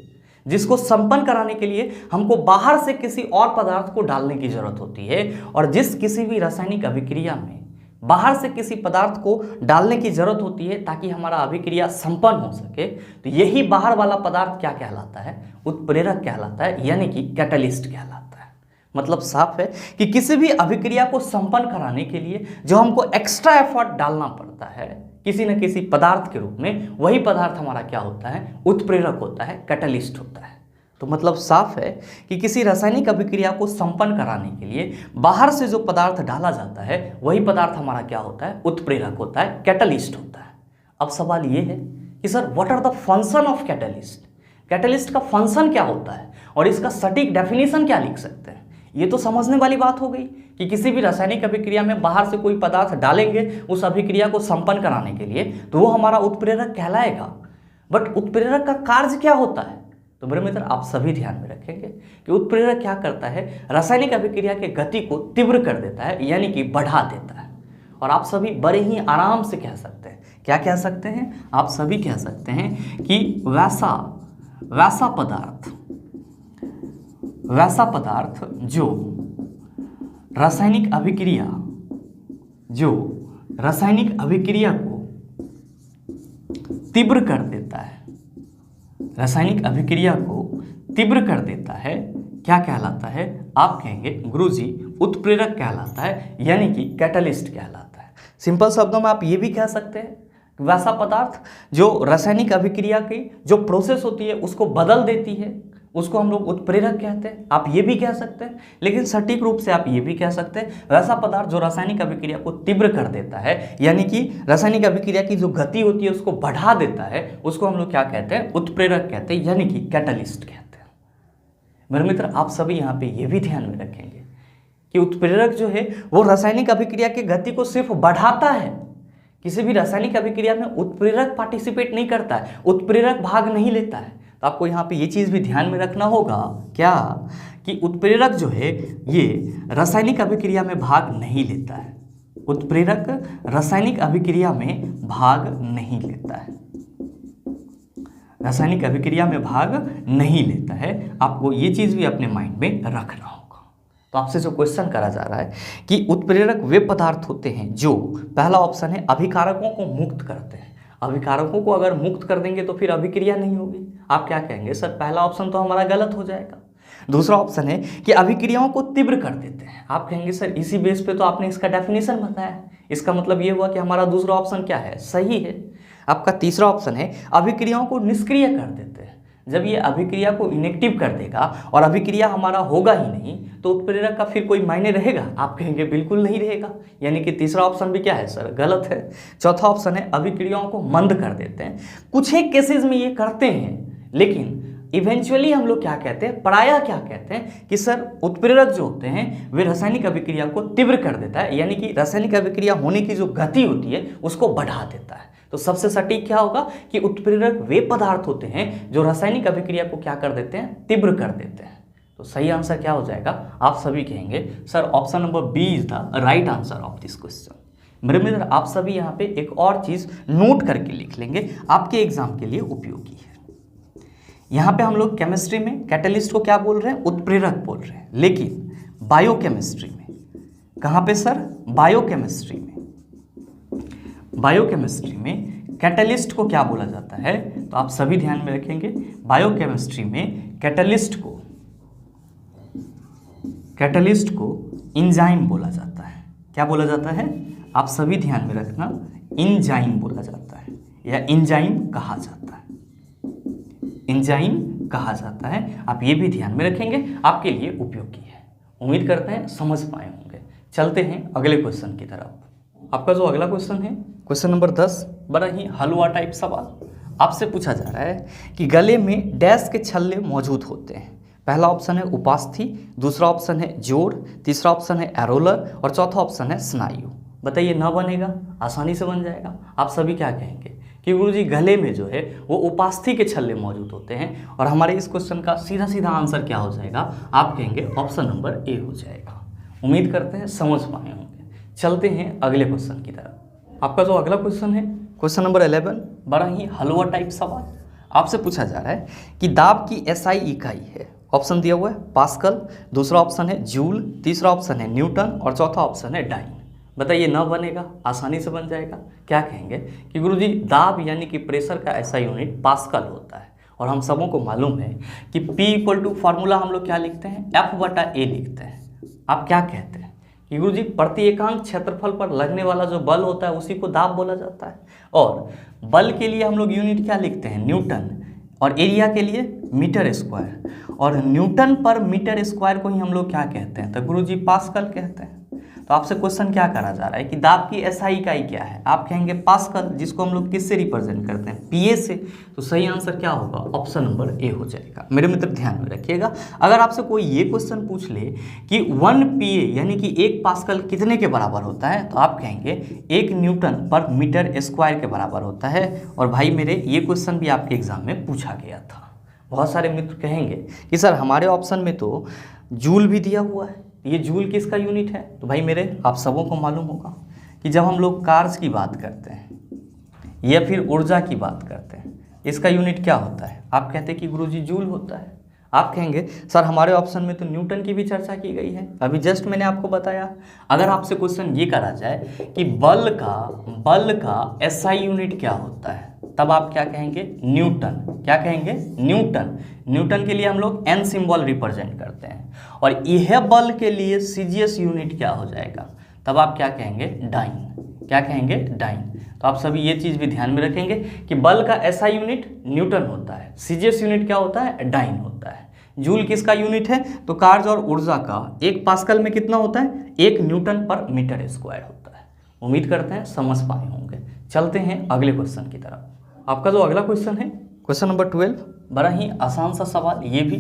जिसको संपन्न कराने के लिए हमको बाहर से किसी और पदार्थ को डालने की जरूरत होती है। और जिस किसी भी रासायनिक अभिक्रिया में बाहर से किसी पदार्थ को डालने की जरूरत होती है ताकि हमारा अभिक्रिया संपन्न हो सके, तो यही बाहर वाला पदार्थ क्या कहलाता है? उत्प्रेरक कहलाता है, यानी कि कैटलिस्ट कहलाता है। मतलब साफ है कि किसी भी अभिक्रिया को संपन्न कराने के लिए जो हमको एक्स्ट्रा एफर्ट डालना पड़ता है किसी न किसी पदार्थ के रूप में, वही पदार्थ हमारा क्या होता है? उत्प्रेरक होता है, कैटलिस्ट होता है। तो मतलब साफ है कि किसी रासायनिक अभिक्रिया को संपन्न कराने के लिए बाहर से जो पदार्थ डाला जाता है वही पदार्थ हमारा क्या होता है? उत्प्रेरक होता है, कैटलिस्ट होता है। अब सवाल ये है कि sir what are the function of catalyst? Catalyst का फंक्शन क्या होता है और इसका सटीक डेफिनेशन क्या लिख सकते हैं? ये तो समझने वाली बात हो गई कि किसी भी रासायनिक अभिक्रिया में बाहर से कोई पदार्थ डालेंगे उस अभिक्रिया को संपन्न कराने के लिए, तो वो हमारा उत्प्रेरक कहलाएगा। बट उत्प्रेरक का कार्य क्या होता है? तो मेरे मित्र आप सभी ध्यान में रखेंगे कि उत्प्रेरक क्या करता है? रासायनिक अभिक्रिया के गति को तीव्र कर देता है, यानी कि बढ़ा देता है। और आप सभी बड़े ही आराम से कह सकते हैं, क्या कह सकते हैं? आप सभी कह सकते हैं कि वैसा पदार्थ जो रासायनिक अभिक्रिया को तीव्र कर देता है, रासायनिक अभिक्रिया को तीव्र कर देता है, क्या कहलाता है? आप कहेंगे गुरुजी उत्प्रेरक कहलाता है, यानी कि कैटलिस्ट कहलाता है। सिंपल शब्दों में आप ये भी कह सकते हैं वैसा पदार्थ जो रासायनिक अभिक्रिया की जो प्रोसेस होती है उसको बदल देती है, उसको हम लोग उत्प्रेरक कहते हैं। आप ये भी कह सकते हैं, लेकिन सटीक रूप से आप ये भी कह सकते हैं वैसा पदार्थ जो रासायनिक अभिक्रिया को तीव्र कर देता है, यानी कि रासायनिक अभिक्रिया की जो गति होती है उसको बढ़ा देता है, उसको हम लोग क्या कहते हैं? उत्प्रेरक कहते हैं, यानी कि कैटलिस्ट कहते हैं। मेरे मित्र आप सभी यहाँ पे ये भी ध्यान में रखेंगे कि उत्प्रेरक जो है वो रासायनिक अभिक्रिया की गति को सिर्फ बढ़ाता है। किसी भी रासायनिक अभिक्रिया में उत्प्रेरक पार्टिसिपेट नहीं करता है, उत्प्रेरक भाग नहीं लेता है। तो आपको यहाँ पे ये चीज़ भी ध्यान में रखना होगा क्या कि उत्प्रेरक जो है ये रासायनिक अभिक्रिया में भाग नहीं लेता है। उत्प्रेरक रासायनिक अभिक्रिया में भाग नहीं लेता है, रासायनिक अभिक्रिया में भाग नहीं लेता है। आपको ये चीज़ भी अपने माइंड में रखना होगा। तो आपसे जो क्वेश्चन करा जा रहा है कि उत्प्रेरक वे पदार्थ होते हैं जो, पहला ऑप्शन है अभिकारकों को मुक्त करते हैं। अभिकारकों को अगर मुक्त कर देंगे तो फिर अभिक्रिया नहीं होगी। आप क्या कहेंगे? सर पहला ऑप्शन तो हमारा गलत हो जाएगा। दूसरा ऑप्शन है कि अभिक्रियाओं को तीव्र कर देते हैं। आप कहेंगे सर इसी बेस पे तो आपने इसका डेफिनेशन बताया, इसका मतलब ये हुआ कि हमारा दूसरा ऑप्शन क्या है? सही है। आपका तीसरा ऑप्शन है अभिक्रियाओं को निष्क्रिय कर देते हैं। जब ये अभिक्रिया को इनेक्टिव कर देगा और अभिक्रिया हमारा होगा ही नहीं तो उत्प्रेरक का फिर कोई मायने रहेगा? आप कहेंगे बिल्कुल नहीं रहेगा, यानी कि तीसरा ऑप्शन भी क्या है सर? गलत है। चौथा ऑप्शन है अभिक्रियाओं को मंद कर देते हैं। कुछ एक केसेस में ये करते हैं, लेकिन इवेंचुअली हम लोग क्या कहते हैं, प्रायः क्या कहते हैं कि सर उत्प्रेरक जो होते हैं वे रासायनिक अभिक्रिया को तीव्र कर देता है, यानी कि रासायनिक अभिक्रिया होने की जो गति होती है उसको बढ़ा देता है। तो सबसे सटीक क्या होगा कि उत्प्रेरक वे पदार्थ होते हैं जो रासायनिक अभिक्रिया को क्या कर देते हैं, तीव्र कर देते हैं। तो सही आंसर क्या हो जाएगा? आप सभी कहेंगे sir option number B is the right answer of this question. मेरे मित्र आप सभी यहाँ पे एक और चीज नोट करके लिख लेंगे, आपके एग्जाम के लिए उपयोगी है। यहाँ पे हम लोग केमिस्ट्री में कैटलिस्ट को क्या बोल रहे हैं? उत्प्रेरक बोल रहे हैं, लेकिन बायोकेमिस्ट्री में, कहाँ पे सर? बायोकेमिस्ट्री में, बायोकेमिस्ट्री में कैटलिस्ट को क्या बोला जाता है? तो आप सभी ध्यान में रखेंगे बायोकेमिस्ट्री में कैटलिस्ट को एंजाइम बोला जाता है। क्या बोला जाता है? आप सभी ध्यान में रखना, एंजाइम बोला जाता है या एंजाइम कहा जाता है, एंजाइम कहा जाता है। आप ये भी ध्यान में रखेंगे, आपके लिए उपयोगी है। उम्मीद करते हैं समझ पाए होंगे। चलते हैं अगले क्वेश्चन की तरफ। आपका जो अगला क्वेश्चन है क्वेश्चन नंबर 10, बड़ा ही हलवा टाइप सवाल आपसे पूछा जा रहा है कि गले में डैश के छल्ले मौजूद होते हैं। पहला ऑप्शन है उपास्थि, दूसरा ऑप्शन है जोड़, तीसरा ऑप्शन है एरोलर और चौथा ऑप्शन है स्नायु। बताइए ना बनेगा? आसानी से बन जाएगा। आप सभी क्या कहेंगे कि गुरुजी गले में जो है वो उपास्थि के छल्ले मौजूद होते हैं, और हमारे इस क्वेश्चन का सीधा सीधा आंसर क्या हो जाएगा? आप कहेंगे ऑप्शन नंबर ए हो जाएगा। उम्मीद करते हैं समझ पाए होंगे। चलते हैं अगले क्वेश्चन की तरफ। आपका जो अगला क्वेश्चन है क्वेश्चन नंबर 11, बड़ा ही हलवा टाइप सवाल आपसे पूछा जा रहा है कि दाब की एसआई इकाई है। ऑप्शन दिया हुआ है पास्कल, दूसरा ऑप्शन है जूल, तीसरा ऑप्शन है न्यूटन और चौथा ऑप्शन है डाइन। बताइए ना बनेगा, आसानी से बन जाएगा। क्या कहेंगे कि गुरुजी दाब यानी कि प्रेशर का ऐसा यूनिट पास्कल होता है, और हम सबों को मालूम है कि P इक्वल टू फार्मूला हम लोग क्या लिखते हैं, F/A लिखते हैं। आप क्या कहते हैं कि गुरुजी प्रति एकांक क्षेत्रफल पर लगने वाला जो बल होता है उसी को दाब बोला जाता है, और बल के लिए हम लोग यूनिट क्या लिखते हैं, न्यूटन, और एरिया के लिए मीटर स्क्वायर, और न्यूटन पर मीटर स्क्वायर को ही हम लोग क्या कहते हैं, तो गुरुजी पास्कल कहते हैं। तो आपसे क्वेश्चन क्या करा जा रहा है कि दाब की एसआई इकाई क्या है, आप कहेंगे पास्कल, जिसको हम लोग किससे रिप्रेजेंट करते हैं, पीए से। तो सही आंसर क्या होगा, ऑप्शन नंबर ए हो जाएगा। मेरे मित्र ध्यान में रखिएगा, अगर आपसे कोई ये क्वेश्चन पूछ ले कि 1 पीए यानी कि 1 पास्कल कितने के बराबर होता है, तो आप कहेंगे 1 न्यूटन पर मीटर स्क्वायर के बराबर होता है। और भाई मेरे ये क्वेश्चन भी आपके एग्जाम में पूछा गया था। बहुत सारे मित्र कहेंगे कि सर हमारे ऑप्शन में तो जूल भी दिया हुआ है, ये जूल किसका यूनिट है, तो भाई मेरे आप सबों को मालूम होगा कि जब हम लोग कार्स की बात करते हैं या फिर ऊर्जा की बात करते हैं, इसका यूनिट क्या होता है, आप कहते हैं कि गुरुजी जूल होता है। आप कहेंगे सर हमारे ऑप्शन में तो न्यूटन की भी चर्चा की गई है, अभी जस्ट मैंने आपको बताया। अगर आपसे क्वेश्चन ये करा जाए कि बल का एसआई यूनिट क्या होता है, तब आप क्या कहेंगे, न्यूटन। क्या कहेंगे, न्यूटन। न्यूटन के लिए हम लोग एन सिंबल रिप्रेजेंट करते हैं, और यह बल के लिए सीजीएस यूनिट क्या हो जाएगा, तब आप क्या कहेंगे, डाइन। क्या कहेंगे, डाइन। तो आप सभी ये चीज़ भी ध्यान में रखेंगे कि बल का एसआई यूनिट न्यूटन होता है, सीजीएस यूनिट क्या होता है, डाइन होता है। जूल किसका यूनिट है, तो कार्य और ऊर्जा का 1 पास्कल में कितना होता है, 1 न्यूटन पर मीटर स्क्वायर होता है। उम्मीद करते हैं समझ पाए होंगे। चलते हैं अगले क्वेश्चन की तरफ। आपका जो अगला क्वेश्चन है, क्वेश्चन नंबर 12, बड़ा ही आसान सा सवाल। ये भी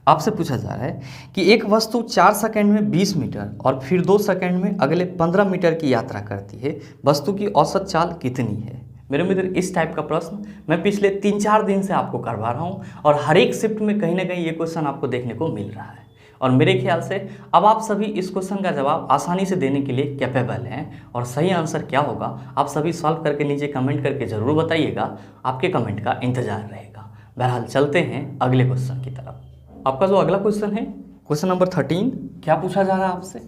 आपसे पूछा जा रहा है कि एक वस्तु 4 सेकंड में 20 मीटर और फिर 2 सेकंड में अगले 15 मीटर की यात्रा करती है, वस्तु की औसत चाल कितनी है। मेरे मित्र इस टाइप का प्रश्न मैं पिछले 3-4 दिन से आपको करवा रहा हूँ, और हर एक शिफ्ट में कहीं ना कहीं ये क्वेश्चन आपको देखने को मिल रहा है, और मेरे ख्याल से अब आप सभी इस क्वेश्चन का जवाब आसानी से देने के लिए कैपेबल हैं। और सही आंसर क्या होगा आप सभी सॉल्व करके नीचे कमेंट करके ज़रूर बताइएगा, आपके कमेंट का इंतजार रहेगा। बहरहाल चलते हैं अगले क्वेश्चन की तरफ। आपका जो अगला क्वेश्चन है, क्वेश्चन नंबर 13, क्या पूछा जा रहा है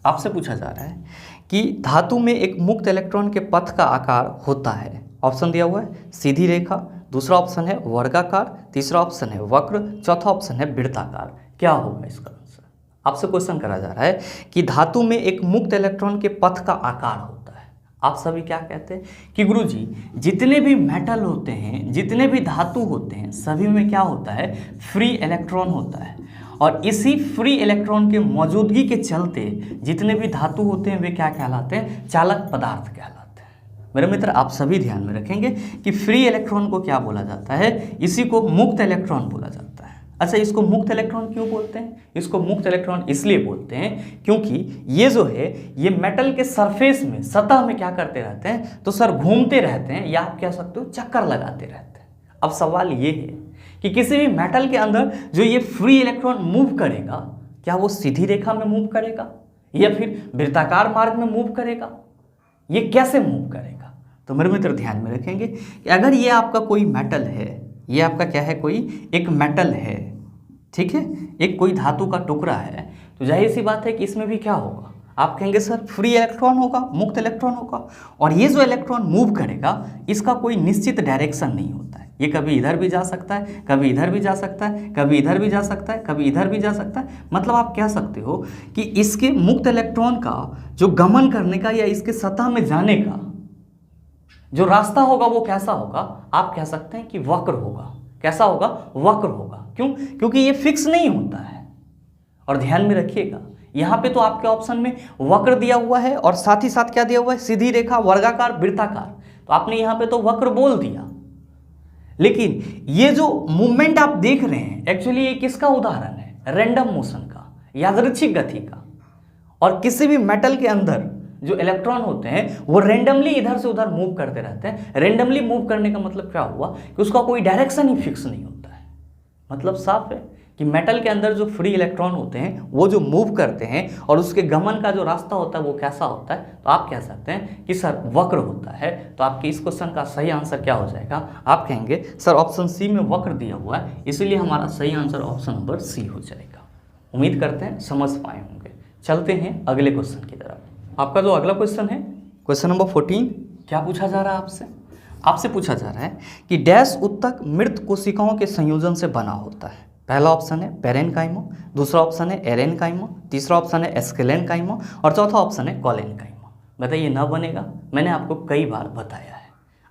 आपसे पूछा जा रहा है कि धातु में एक मुक्त इलेक्ट्रॉन के पथ का आकार होता है। ऑप्शन दिया हुआ है सीधी रेखा, दूसरा ऑप्शन है वर्गाकार, तीसरा ऑप्शन है वक्र, चौथा ऑप्शन है वृत्ताकार। क्या होगा इसका आंसर। आपसे क्वेश्चन करा जा रहा है कि धातु में एक मुक्त इलेक्ट्रॉन के पथ का आकार होता है। आप सभी क्या कहते हैं कि गुरुजी जितने भी मेटल होते हैं, जितने भी धातु होते हैं, सभी में क्या होता है, फ्री इलेक्ट्रॉन होता है, और इसी फ्री इलेक्ट्रॉन के मौजूदगी के चलते जितने भी धातु होते हैं वे क्या कहलाते हैं, चालक पदार्थ कहलाते हैं। मेरे मित्र आप सभी ध्यान में रखेंगे कि फ्री इलेक्ट्रॉन को क्या बोला जाता है, इसी को मुक्त इलेक्ट्रॉन बोला जाता है। अच्छा, इसको मुक्त इलेक्ट्रॉन क्यों बोलते हैं, इसको मुक्त इलेक्ट्रॉन इसलिए बोलते हैं क्योंकि ये जो है ये मेटल के सरफेस में, सतह में क्या करते रहते हैं, तो सर घूमते रहते हैं, या आप कह सकते हो चक्कर लगाते रहते हैं। अब सवाल ये है कि किसी भी मेटल के अंदर जो ये फ्री इलेक्ट्रॉन मूव करेगा, क्या वो सीधी रेखा में मूव करेगा या फिर वृत्ताकार मार्ग में मूव करेगा, ये कैसे मूव करेगा। तो मेरे मित्र ध्यान में रखेंगे कि अगर ये आपका कोई मेटल है, ये आपका क्या है, कोई एक मेटल है, ठीक है, एक कोई धातु का टुकड़ा है, तो जाहिर सी बात है कि इसमें भी क्या होगा, आप कहेंगे सर फ्री इलेक्ट्रॉन होगा, मुक्त इलेक्ट्रॉन होगा, और ये जो इलेक्ट्रॉन मूव करेगा इसका कोई निश्चित डायरेक्शन नहीं होता है। ये कभी इधर भी जा सकता है, कभी इधर भी जा सकता है, कभी इधर भी जा सकता है, कभी इधर भी जा सकता है। मतलब आप कह सकते हो कि इसके मुक्त इलेक्ट्रॉन का जो गमन करने का या इसके सतह में जाने का जो रास्ता होगा वो कैसा होगा, आप कह सकते हैं कि वक्र होगा। कैसा होगा, वक्र होगा। क्यों, क्योंकि ये फिक्स नहीं होता है। और ध्यान में रखिएगा यहाँ पे तो आपके ऑप्शन में वक्र दिया हुआ है और साथ ही साथ क्या दिया हुआ है, सीधी रेखा, वर्गाकार, वृत्ताकार। तो आपने यहाँ पे तो वक्र बोल दिया, लेकिन ये जो मूवमेंट आप देख रहे हैं एक्चुअली ये किसका उदाहरण है, रैंडम मोशन का, यादृच्छिक गति का। और किसी भी मेटल के अंदर जो इलेक्ट्रॉन होते हैं वो रेंडमली इधर से उधर मूव करते रहते हैं। रेंडमली मूव करने का मतलब क्या हुआ कि उसका कोई डायरेक्शन ही फिक्स नहीं होता है। मतलब साफ है कि मेटल के अंदर जो फ्री इलेक्ट्रॉन होते हैं वो जो मूव करते हैं और उसके गमन का जो रास्ता होता है वो कैसा होता है, तो आप कह सकते हैं कि सर वक्र होता है। तो आपके इस क्वेश्चन का सही आंसर क्या हो जाएगा, आप कहेंगे सर ऑप्शन सी में वक्र दिया हुआ है, इसलिए हमारा सही आंसर ऑप्शन नंबर सी हो जाएगा। उम्मीद करते हैं समझ पाए होंगे। चलते हैं अगले क्वेश्चन की तरफ। आपका जो अगला क्वेश्चन है, क्वेश्चन नंबर 14, क्या पूछा जा रहा है आपसे? आपसे पूछा जा रहा है कि डैश उत्तक मृत कोशिकाओं के संयोजन से बना होता है। पहला ऑप्शन है पेरेनकाइमा, दूसरा ऑप्शन है एरेनकाइमा, तीसरा ऑप्शन है एस्केलेनकाइमा और चौथा ऑप्शन है कॉलेनकाइमा। बताइए ना बनेगा? मैंने आपको कई बार बताया है।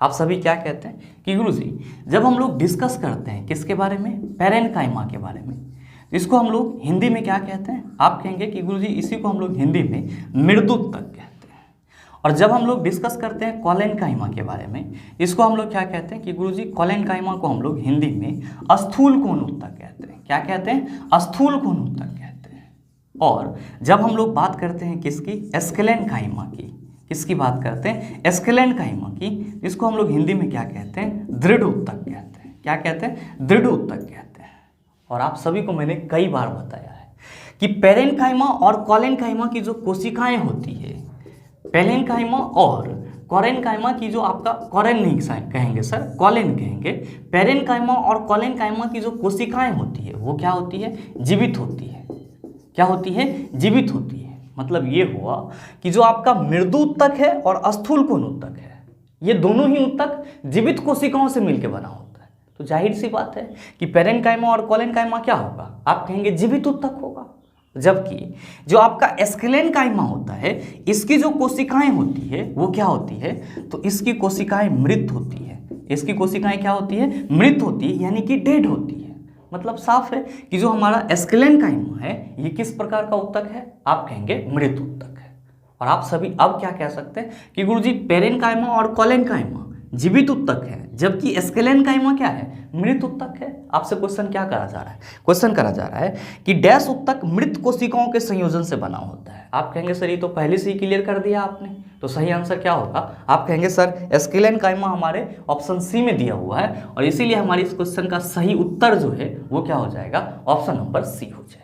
आप सभी क्या कहते हैं कि गुरुजी जब हम लोग डिस्कस करते हैं किसके बारे में? पेरेनकाइमा के बारे में, इसको हम लोग हिंदी में क्या कहते हैं? आप कहेंगे कि गुरुजी इसी को हम लोग हिंदी में मृदुत्तक कहते हैं। और जब हम लोग डिस्कस करते हैं कॉलेनकाइमा के बारे में, इसको हम लोग क्या कहते हैं कि गुरुजी कॉलेनकाइमा को हम लोग हिंदी में स्थूल कोण उत्तक कहते हैं। क्या कहते हैं? स्थूल कोण उत्तक कहते हैं। और जब हम लोग बात करते हैं किसकी? एस्केलेनकाइमा की। किसकी बात करते हैं? एस्केलेनकाइमा की। इसको हम लोग हिंदी में क्या कहते हैं? दृढ़ उत्तक कहते हैं। क्या कहते हैं? दृढ़ उत्तक कहते हैं। और आप सभी को मैंने कई बार बताया है कि पेरेनकाइमा और कॉलेनकाइमा की जो कोशिकाएं होती है, पेरेनकाइमा और कॉलेनकाइमा की जो आपका कॉलेन नहीं कहेंगे सर, कॉलेन कहेंगे। पेरेनकाइमा और कॉलेनकाइमा की जो कोशिकाएं होती है वो क्या होती है? जीवित होती है। क्या होती है? जीवित होती है। मतलब ये हुआ कि जो आपका मृदु उत्तक है और स्थूल कोण उत्तक है, ये दोनों ही उत्तक जीवित कोशिकाओं से मिलकर बना होता है। तो जाहिर सी बात है कि पेरेनकाइमा और कॉलेनकाइमा क्या होगा? आप कहेंगे जीवित उत्तक होगा। जबकि जो आपका एस्केलेनकाइमा होता है, इसकी जो कोशिकाएं होती है वो क्या होती है? तो इसकी कोशिकाएं मृत होती है। इसकी कोशिकाएं क्या होती है? मृत होती है, यानी कि डेड होती है। मतलब साफ है कि जो हमारा एस्केलेनकाइमा है ये किस प्रकार का उत्तक है? आप कहेंगे मृत उत्तक है। और आप सभी अब क्या कह सकते हैं कि गुरुजी पेरेनकाइमा और कॉलेनकाइमा जीवित उत्तक है, जबकि एस्केलेनकाइमा क्या है? मृत उत्तक है। आपसे क्वेश्चन क्या करा जा रहा है? क्वेश्चन करा जा रहा है कि डैश उत्तक मृत कोशिकाओं के संयोजन से बना होता है। आप कहेंगे सर ये तो पहले से ही क्लियर कर दिया आपने, तो सही आंसर क्या होगा? आप कहेंगे सर एस्केलेनकाइमा हमारे ऑप्शन सी में दिया हुआ है और इसीलिए हमारे इस क्वेश्चन का सही उत्तर जो है वो क्या हो जाएगा? ऑप्शन नंबर सी हो जाएगा।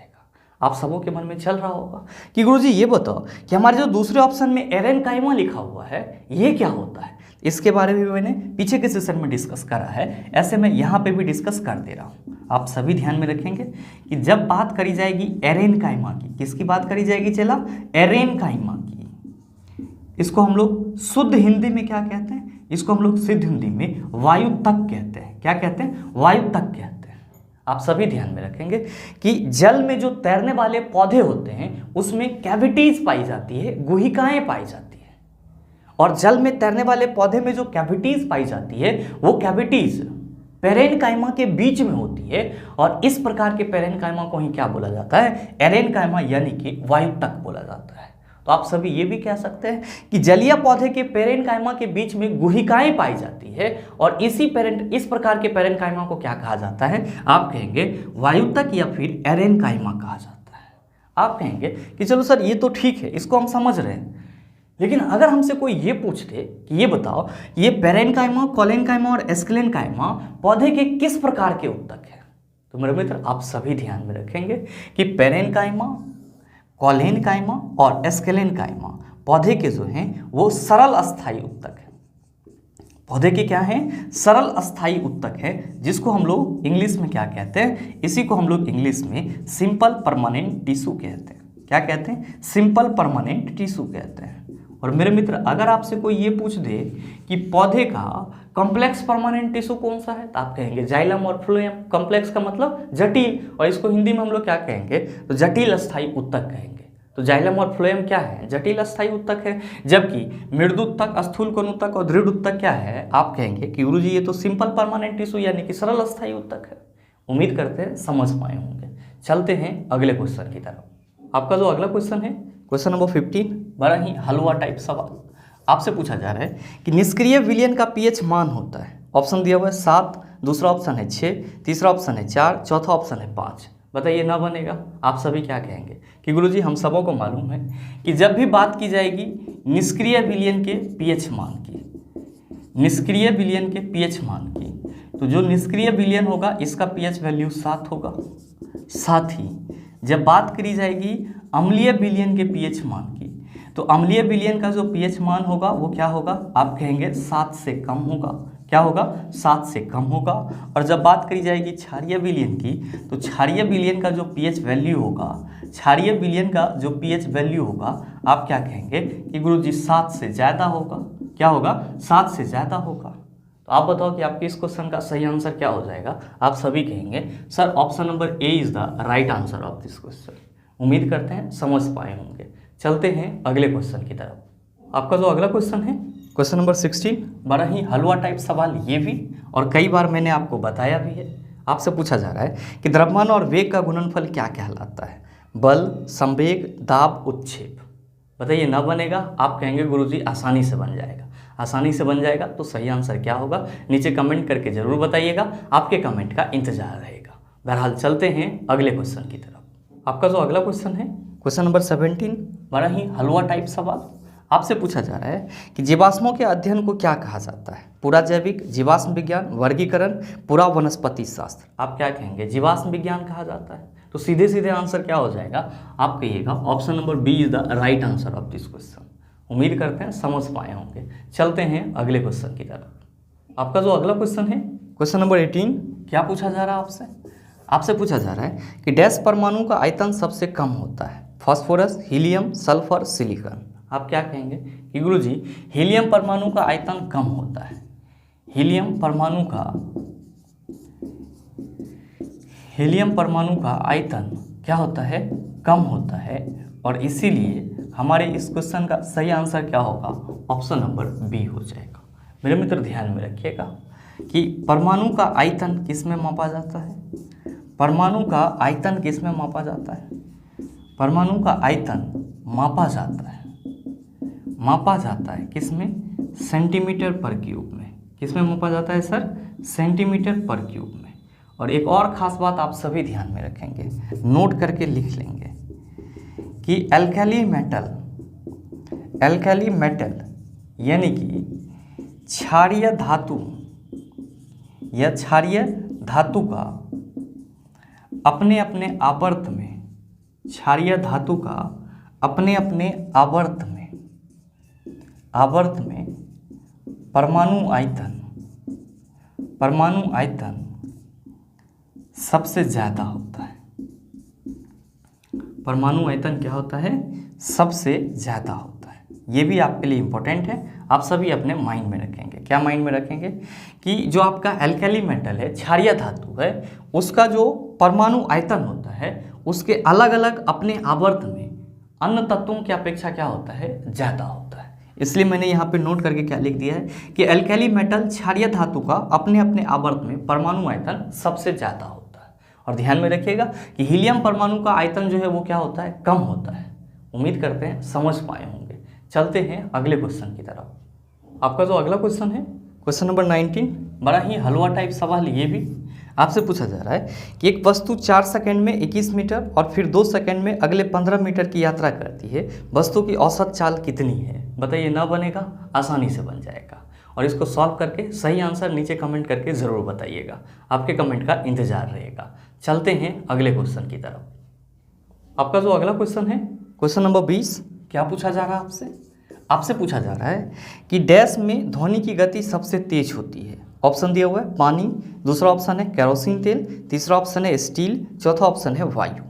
आप सबों के मन में चल रहा होगा कि गुरुजी ये बताओ कि हमारे जो दूसरे ऑप्शन में एरेनकाइमा लिखा हुआ है ये क्या होता है? इसके बारे में मैंने पीछे के सेशन में डिस्कस करा है, ऐसे मैं यहाँ पे भी डिस्कस कर दे रहा हूँ। आप सभी ध्यान में रखेंगे कि जब बात करी जाएगी एरेनकाइमा की, किसकी बात करी जाएगी चला? एरेनकाइमा की। इसको हम लोग शुद्ध हिंदी में क्या कहते हैं? इसको हम लोग शुद्ध हिंदी में वायुत्तक कहते हैं। क्या कहते हैं? वायुत्तक कहते हैं। आप सभी ध्यान में रखेंगे कि जल में जो तैरने वाले पौधे होते हैं उसमें कैविटीज पाई जाती है, गुहिकाएं पाई जाती है। और जल में तैरने वाले पौधे में जो कैविटीज पाई जाती है वो कैविटीज पेरेनकाइमा के बीच में होती है और इस प्रकार के पेरेनकाइमा को ही क्या बोला जाता है? एरेनकाइमा, यानी कि वायुत्तक बोला जाता है। तो आप सभी ये भी कह सकते हैं कि जलीय पौधे के पेरेनकाइमा के बीच में गुहिकाएं पाई जाती है और इस प्रकार के पेरेनकाइमा को क्या कहा जाता है? आप कहेंगे वायुत्तक या फिर एरेनकाइमा कहा जाता है। आप कहेंगे कि चलो सर ये तो ठीक है, इसको हम समझ रहे हैं, लेकिन अगर हमसे कोई ये पूछते कि ये बताओ ये पेरेनकाइमा, कॉलेनकाइमा और एस्केलेनकाइमा पौधे के किस प्रकार के उत्तक है, तो मेरे मित्र आप सभी ध्यान में रखेंगे कि पेरेनकाइमा, कॉलेनकाइमा और एस्केलेनकाइमा पौधे के जो हैं वो सरल अस्थायी उत्तक है। पौधे के क्या हैं? सरल अस्थायी उत्तक है, जिसको हम लोग इंग्लिश में क्या कहते हैं? इसी को हम लोग इंग्लिश में सिंपल परमानेंट टिश्यू कहते हैं। क्या कहते हैं? सिंपल परमानेंट टिश्यू कहते हैं। और मेरे मित्र अगर आपसे कोई ये पूछ दे कि पौधे का कॉम्प्लेक्स परमानेंट टिश्यू कौन सा है, तो आप कहेंगे जाइलम और फ्लोएम। कॉम्प्लेक्स का मतलब जटिल, और इसको हिंदी में हम लोग क्या कहेंगे? तो जटिल अस्थायी उत्तक कहेंगे। तो जाइलम और फ्लोएम क्या है? जटिल अस्थायी उत्तक है। जबकि मृदुत्तक, स्थूल कोण उत्तक और दृढ़ उत्तक क्या है? आप कहेंगे कि गुरुजी ये तो सिंपल परमानेंट टिश्यू यानी कि सरल अस्थायी उत्तक है। उम्मीद करते हैं समझ पाए होंगे। चलते हैं अगले क्वेश्चन की तरफ। आपका जो अगला क्वेश्चन है क्वेश्चन नंबर 15, बड़ा ही हलवा टाइप सवाल आपसे पूछा जा रहा है कि निष्क्रिय विलयन का पीएच मान होता है। ऑप्शन दिया हुआ है 7, दूसरा ऑप्शन है 6, तीसरा ऑप्शन है 4, चौथा ऑप्शन है 5। बताइए ना बनेगा? आप सभी क्या कहेंगे कि गुरुजी हम सबों को मालूम है कि जब भी बात की जाएगी निष्क्रिय विलयन के पीएच मान की, निष्क्रिय विलयन के पीएच मान की, तो जो निष्क्रिय विलयन होगा इसका पीएच वैल्यू 7 होगा। साथ ही जब बात करी जाएगी अम्लीय विलयन के पीएच मान की, तो अम्लीय विलयन का जो पीएच मान होगा वो क्या होगा? आप कहेंगे 7 से कम होगा। क्या होगा, 7 से कम होगा। और जब बात करी जाएगी क्षारीय विलयन की, तो क्षारीय विलयन का जो pH वैल्यू होगा, क्षारीय विलयन का जो pH वैल्यू होगा, आप क्या कहेंगे कि गुरुजी 7 से ज़्यादा होगा। क्या होगा, 7 से ज़्यादा होगा। तो आप बताओ कि आपके इस क्वेश्चन का सही आंसर क्या हो जाएगा। आप सभी कहेंगे sir option number A is the right answer of this question. उम्मीद करते हैं समझ पाए होंगे। चलते हैं अगले क्वेश्चन की तरफ। आपका जो अगला क्वेश्चन है, क्वेश्चन नंबर 16, बड़ा ही हलवा टाइप सवाल ये भी, और कई बार मैंने आपको बताया भी है। आपसे पूछा जा रहा है कि द्रव्यमान और वेग का गुणनफल क्या कहलाता है। बल, संवेग, दाब, उत्क्षेप। बताइए, ना बनेगा, आप कहेंगे गुरुजी आसानी से बन जाएगा। आसानी से बन जाएगा तो सही आंसर क्या होगा, नीचे कमेंट करके ज़रूर बताइएगा। आपके कमेंट का इंतजार रहेगा। बहरहाल चलते हैं अगले क्वेश्चन की तरफ। आपका जो अगला क्वेश्चन है, क्वेश्चन नंबर 17, बड़ा ही हलवा टाइप सवाल। आपसे पूछा जा रहा है कि जीवाश्मों के अध्ययन को क्या कहा जाता है। पूरा जैविक, जीवाश्म विज्ञान, वर्गीकरण, पूरा वनस्पति शास्त्र। आप क्या कहेंगे, जीवाश्म विज्ञान कहा जाता है। तो सीधे सीधे आंसर क्या हो जाएगा, आप कहिएगा option number B is the right answer of this question. उम्मीद करते हैं समझ पाए होंगे। चलते हैं अगले क्वेश्चन की तरफ। आपका जो अगला क्वेश्चन है, क्वेश्चन नंबर 18, क्या पूछा जा रहा है आपसे। आपसे पूछा जा रहा है कि डैश परमाणु का आयतन सबसे कम होता है। Phosphorus, helium, sulphur, silicon. आप क्या कहेंगे कि गुरुजी हीलियम परमाणु का आयतन कम होता है। हीलियम परमाणु का आयतन क्या होता है, कम होता है। और इसीलिए हमारे इस क्वेश्चन का सही आंसर क्या होगा, ऑप्शन नंबर बी हो जाएगा। मेरे मित्र ध्यान में रखिएगा कि परमाणु का आयतन किस में मापा जाता है। परमाणु का आयतन किस में मापा जाता है। परमाणु का आयतन मापा जाता है किस में, सेंटीमीटर पर क्यूब में। किस में मापा जाता है सर, सेंटीमीटर पर क्यूब में। और एक और ख़ास बात आप सभी ध्यान में रखेंगे, नोट करके लिख लेंगे कि एल्कली मेटल यानी कि क्षारीय धातु या क्षारीय धातु का अपने अपने आवर्त में, क्षारीय धातु का अपने अपने आवर्त में परमाणु आयतन सबसे ज़्यादा होता है। परमाणु आयतन क्या होता है, सबसे ज़्यादा होता है। ये भी आपके लिए इम्पोर्टेंट है, आप सभी अपने माइंड में रखेंगे। क्या माइंड में रखेंगे कि जो आपका एल्कली मेटल है, क्षारीय धातु है, उसका जो परमाणु आयतन होता है उसके अलग अलग अपने आवर्त में अन्य तत्वों की अपेक्षा क्या होता है, ज़्यादा होता है। इसलिए मैंने यहाँ पे नोट करके क्या लिख दिया है कि एल्कली मेटल क्षारीय धातु का अपने अपने आवर्त में परमाणु आयतन सबसे ज़्यादा होता है। और ध्यान में रखिएगा कि हीलियम परमाणु का आयतन जो है वो क्या होता है, कम होता है। उम्मीद करते हैं समझ पाए होंगे। चलते हैं अगले क्वेश्चन की तरफ। आपका जो अगला क्वेश्चन है, क्वेश्चन नंबर 19, बड़ा ही हलवा टाइप सवाल। ये भी आपसे पूछा जा रहा है कि एक वस्तु 4 सेकंड में 21 मीटर और फिर 2 सेकंड में अगले 15 मीटर की यात्रा करती है। वस्तु की औसत चाल कितनी है। बताइए, ना बनेगा, आसानी से बन जाएगा। और इसको सॉल्व करके सही आंसर नीचे कमेंट करके ज़रूर बताइएगा। आपके कमेंट का इंतजार रहेगा। चलते हैं अगले क्वेश्चन की तरफ। आपका जो अगला क्वेश्चन है, क्वेश्चन नंबर 20, क्या पूछा जा रहा है आपसे। आपसे पूछा जा रहा है कि डैश में ध्वनि की गति सबसे तेज होती है। ऑप्शन दिया हुआ है पानी, दूसरा ऑप्शन है केरोसिन तेल, तीसरा ऑप्शन है स्टील, चौथा ऑप्शन है वायु।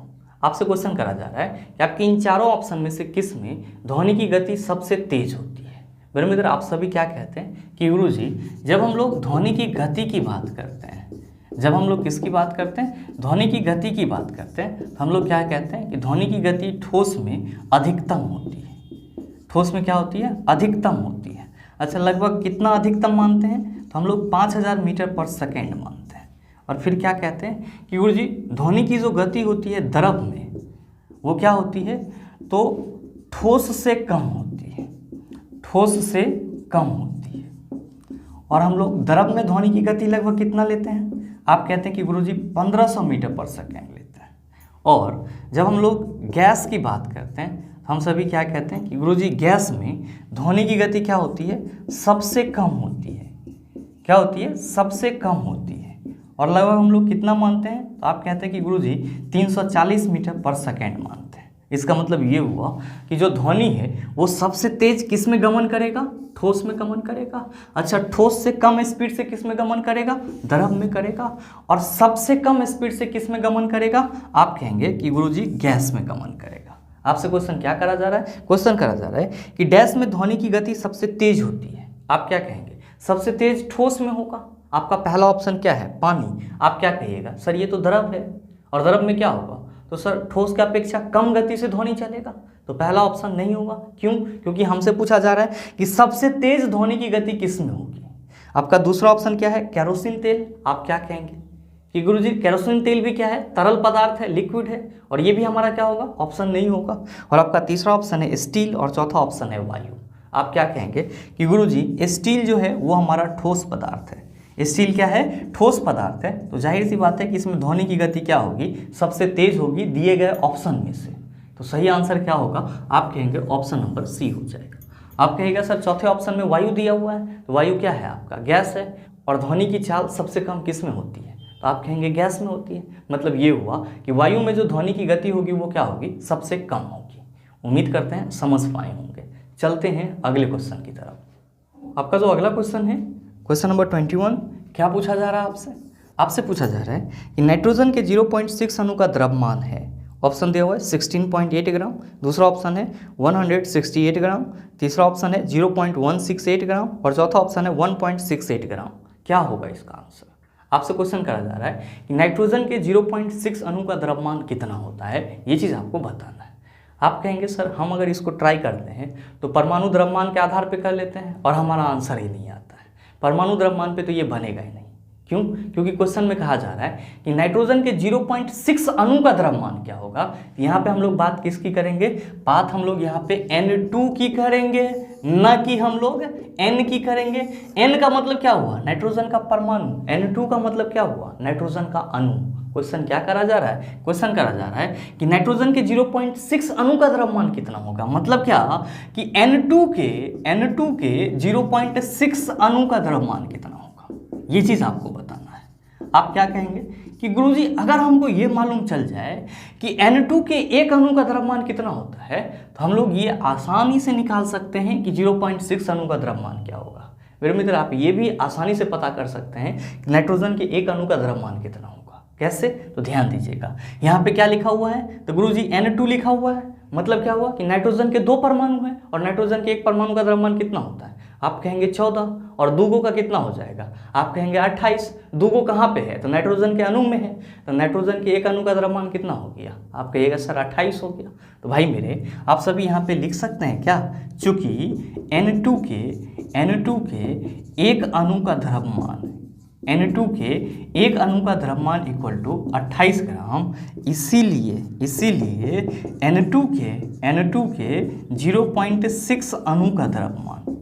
आपसे क्वेश्चन करा जा रहा है कि आपके इन चारों ऑप्शन में से किस में ध्वनि की गति सबसे तेज होती है। मेरे मित्र, आप सभी क्या कहते हैं कि गुरुजी जब हम लोग ध्वनि की गति की बात करते हैं, जब हम लोग किसकी बात करते हैं, ध्वनि की गति की बात करते हैं, तो हम लोग क्या कहते हैं कि ध्वनि की गति ठोस में अधिकतम होती है। ठोस में क्या होती है, अधिकतम होती है। अच्छा, लगभग कितना अधिकतम मानते हैं, तो हम लोग 5000 मीटर पर सेकेंड मानते हैं। और फिर क्या कहते हैं कि गुरुजी ध्वनि की जो गति होती है द्रव में, वो क्या होती है, तो ठोस से कम होती है। ठोस से कम होती है। और हम लोग द्रव में ध्वनि की गति लगभग कितना लेते हैं, आप कहते हैं कि गुरुजी 1500 मीटर पर सेकेंड लेते हैं। और जब हम लोग गैस की बात करते हैं, हम सभी क्या कहते हैं कि गुरुजी गैस में ध्वनि की गति क्या होती है, सबसे कम होती है। क्या होती है, सबसे कम होती है। और लगभग हम लोग कितना मानते हैं, तो आप कहते हैं कि गुरुजी 340 मीटर पर सेकेंड मानते हैं। इसका मतलब ये हुआ कि जो ध्वनि है वो सबसे तेज किस में गमन करेगा, ठोस में गमन करेगा। अच्छा, ठोस से कम स्पीड से किस में गमन करेगा, द्रव में करेगा। और सबसे कम स्पीड से किस में गमन करेगा, आप कहेंगे कि गुरुजी गैस में गमन करेगा। आपसे क्वेश्चन क्या करा जा रहा है, क्वेश्चन करा जा रहा है कि डैश में ध्वनि की गति सबसे तेज होती है। आप क्या कहेंगे, सबसे तेज ठोस में होगा। आपका पहला ऑप्शन क्या है, पानी। आप क्या कहिएगा, सर ये तो द्रव है और द्रव में क्या होगा, तो सर ठोस की अपेक्षा कम गति से ध्वनि चलेगा, तो पहला ऑप्शन नहीं होगा। क्यों, क्योंकि हमसे पूछा जा रहा है कि सबसे तेज ध्वनि की गति किस में होगी। आपका दूसरा ऑप्शन क्या है, केरोसिन तेल। आप क्या कहेंगे कि गुरुजी केरोसिन तेल भी क्या है, तरल पदार्थ है, लिक्विड है, और ये भी हमारा क्या होगा, ऑप्शन नहीं होगा। और आपका तीसरा ऑप्शन है स्टील और चौथा ऑप्शन है वायु। आप क्या कहेंगे कि गुरुजी स्टील जो है वो हमारा ठोस पदार्थ है, स्टील क्या है, ठोस पदार्थ है, तो जाहिर सी बात है कि इसमें ध्वनि की गति क्या होगी, सबसे तेज होगी दिए गए ऑप्शन में से। तो सही आंसर क्या होगा, आप कहेंगे ऑप्शन नंबर सी हो जाएगा। आप कहेगा सर चौथे ऑप्शन में वायु दिया हुआ है, तो वायु क्या है, आपका गैस है, और ध्वनि की चाल सबसे कम किस में होती है, तो आप कहेंगे गैस में होती है। मतलब ये हुआ कि वायु में जो ध्वनि की गति होगी वो क्या होगी, सबसे कम होगी। उम्मीद करते हैं समझ पाए होंगे। चलते हैं अगले क्वेश्चन की तरफ। आपका जो अगला क्वेश्चन है, क्वेश्चन नंबर 21, क्या पूछा जा रहा है आपसे, आपसे पूछा जा रहा है कि नाइट्रोजन के 0.6 अणु का द्रव्यमान है। ऑप्शन दिया हुआ है 16.8 ग्राम, दूसरा ऑप्शन है 168 ग्राम, तीसरा ऑप्शन है 0.168 ग्राम और चौथा ऑप्शन है 1.68 ग्राम। क्या होगा इसका आंसर। आपसे क्वेश्चन करा जा रहा है कि नाइट्रोजन के 0.6 अणु का द्रव्यमान कितना होता है, ये चीज़ आपको बताना है। आप कहेंगे सर हम अगर इसको ट्राई करते हैं तो परमाणु द्रव्यमान के आधार पर कर लेते हैं और हमारा आंसर ही नहीं आता है। परमाणु द्रव्यमान पे तो ये बनेगा ही नहीं। क्यों, क्योंकि क्वेश्चन में कहा जा रहा है कि नाइट्रोजन के 0.6 अणु का द्रव्यमान क्या होगा। यहाँ पे हम लोग बात किसकी करेंगे, बात हम लोग यहाँ पे N2 की करेंगे, न कि हम लोग N की करेंगे। N का मतलब क्या हुआ, नाइट्रोजन का परमाणु, N2 का मतलब क्या हुआ, नाइट्रोजन का अणु। क्वेश्चन क्या करा जा रहा है, क्वेश्चन करा जा रहा है कि नाइट्रोजन के 0.6 अणु का द्रव्यमान कितना होगा। मतलब क्या कि N2 के 0.6 अणु का द्रव्यमान कितना होगा, ये चीज़ आपको बताना है। आप क्या कहेंगे कि गुरुजी अगर हमको ये मालूम चल जाए कि N2 के एक अणु का द्रव्यमान कितना होता है, तो हम लोग ये आसानी से निकाल सकते हैं कि 0.6 अणु का द्रव्यमान क्या होगा। मेरे मित्र, आप ये भी आसानी से पता कर सकते हैं कि नाइट्रोजन के एक अणु का द्रव्यमान कितना होगा। कैसे, तो ध्यान दीजिएगा, यहाँ पे क्या लिखा हुआ है, तो गुरुजी N2 लिखा हुआ है। मतलब क्या हुआ कि नाइट्रोजन के 2 परमाणु हैं और नाइट्रोजन के एक परमाणु का द्रव्यमान कितना होता है, आप कहेंगे 14, और दूगो का कितना हो जाएगा, आप कहेंगे 28। दूगो कहाँ पे है, तो नाइट्रोजन के अणु में है, तो नाइट्रोजन के एक अणु का द्रव्यमान कितना हो गया, आप कहिएगा सर 28 हो गया। तो भाई मेरे, आप सभी यहाँ पे लिख सकते हैं क्या, चूंकि N2 के एक अणु का द्रव्यमान, N2 के एक अणु का द्रव्यमान इक्वल टू 28 ग्राम, इसीलिए N2 के 0.6 अणु का द्रव्यमान,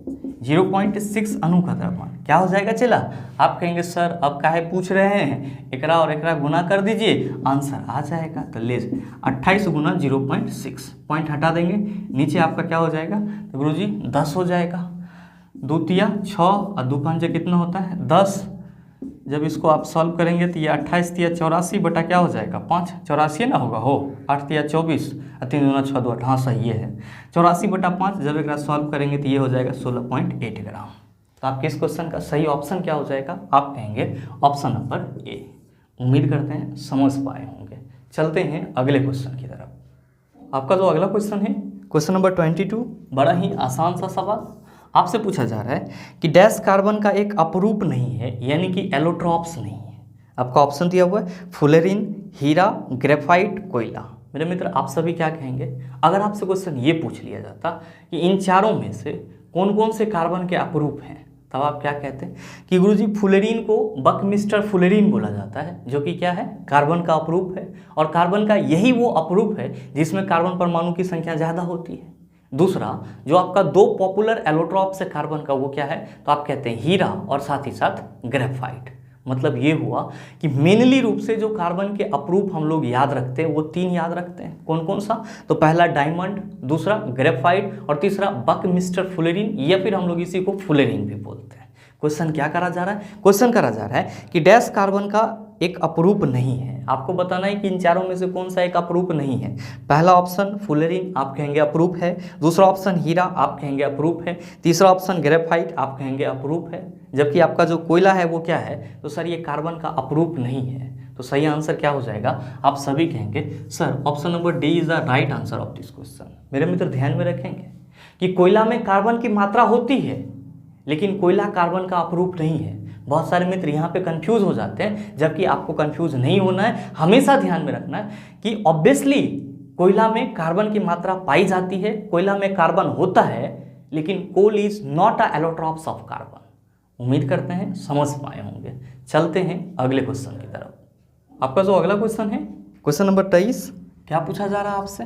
0.6 अणु का द्रव्यमान क्या हो जाएगा चला। आप कहेंगे सर अब काहे पूछ रहे हैं, एकरा और एकरा गुना कर दीजिए, आंसर आ जाएगा। तो ले 28 गुना 0.6, पॉइंट हटा देंगे, नीचे आपका क्या हो जाएगा, तो गुरुजी 10 हो जाएगा। 2 तिया 6 और 2 पंजे कितना होता है 10। जब इसको आप सॉल्व करेंगे तो ये 28 तिया 84 बटा क्या हो जाएगा 5, 84 ना होगा हो, 8 तिया 24 और 3 दूना 6 2 8, हाँ सही है 84 बटा 5। जब एक सॉल्व करेंगे तो ये हो जाएगा 16.8 ग्राम। तो आपके इस क्वेश्चन का सही ऑप्शन क्या हो जाएगा, आप कहेंगे ऑप्शन नंबर ए। उम्मीद करते हैं समझ पाए होंगे। चलते हैं अगले क्वेश्चन की तरफ। आपका जो अगला क्वेश्चन है, क्वेश्चन नंबर 22, बड़ा ही आसान सा सवाल। आपसे पूछा जा रहा है कि डैश कार्बन का एक अपरूप नहीं है, यानी कि एलोट्रॉप्स नहीं है। आपका ऑप्शन दिया हुआ है फुलेरिन, हीरा, ग्रेफाइट, कोयला। मेरे मित्र, आप सभी क्या कहेंगे अगर आपसे क्वेश्चन ये पूछ लिया जाता कि इन चारों में से कौन कौन से कार्बन के अपरूप हैं, तब आप क्या कहते हैं कि गुरुजी फुलेरिन को बकमिस्टर फुलेरिन बोला जाता है, जो कि क्या है, कार्बन का अपरूप है, और कार्बन का यही वो अपरूप है जिसमें कार्बन परमाणु की संख्या ज़्यादा होती है। दूसरा जो आपका 2 पॉपुलर एलोट्रॉप्स है कार्बन का, वो क्या है, तो आप कहते हैं हीरा और साथ ही साथ ग्रेफाइट। मतलब ये हुआ कि मेनली रूप से जो कार्बन के अपरूप हम लोग याद रखते हैं वो 3 याद रखते हैं। कौन कौन सा, तो पहला डायमंड, दूसरा ग्रेफाइट और तीसरा बकमिस्टर फुलेरिन, या फिर हम लोग इसी को फुलेरिन भी बोलते हैं। क्वेश्चन क्या करा जा रहा है? क्वेश्चन करा जा रहा है कि डैश कार्बन का एक अपरूप नहीं है। आपको बताना है कि इन चारों में से कौन सा एक अपरूप नहीं है। पहला ऑप्शन फुलेरिन, आप कहेंगे अपरूप है। दूसरा ऑप्शन हीरा, आप कहेंगे अपरूप है। तीसरा ऑप्शन ग्रेफाइट, आप कहेंगे अपरूप है। जबकि आपका जो कोयला है वो क्या है? तो सर ये कार्बन का अपरूप नहीं है। तो सही आंसर क्या हो जाएगा? आप सभी कहेंगे sir option number D is the right answer of this question. मेरे मित्र ध्यान में रखेंगे कि कोयला में कार्बन की मात्रा होती है, लेकिन कोयला कार्बन का अपरूप नहीं है। बहुत सारे मित्र यहाँ पे कंफ्यूज हो जाते हैं, जबकि आपको कंफ्यूज नहीं होना है। हमेशा ध्यान में रखना है कि ऑब्वियसली कोयला में कार्बन की मात्रा पाई जाती है, कोयला में कार्बन होता है, लेकिन coal is not a allotropes of carbon. उम्मीद करते हैं समझ पाए होंगे। चलते हैं अगले क्वेश्चन की तरफ। आपका जो अगला क्वेश्चन है, क्वेश्चन नंबर 23, क्या पूछा जा रहा है आपसे?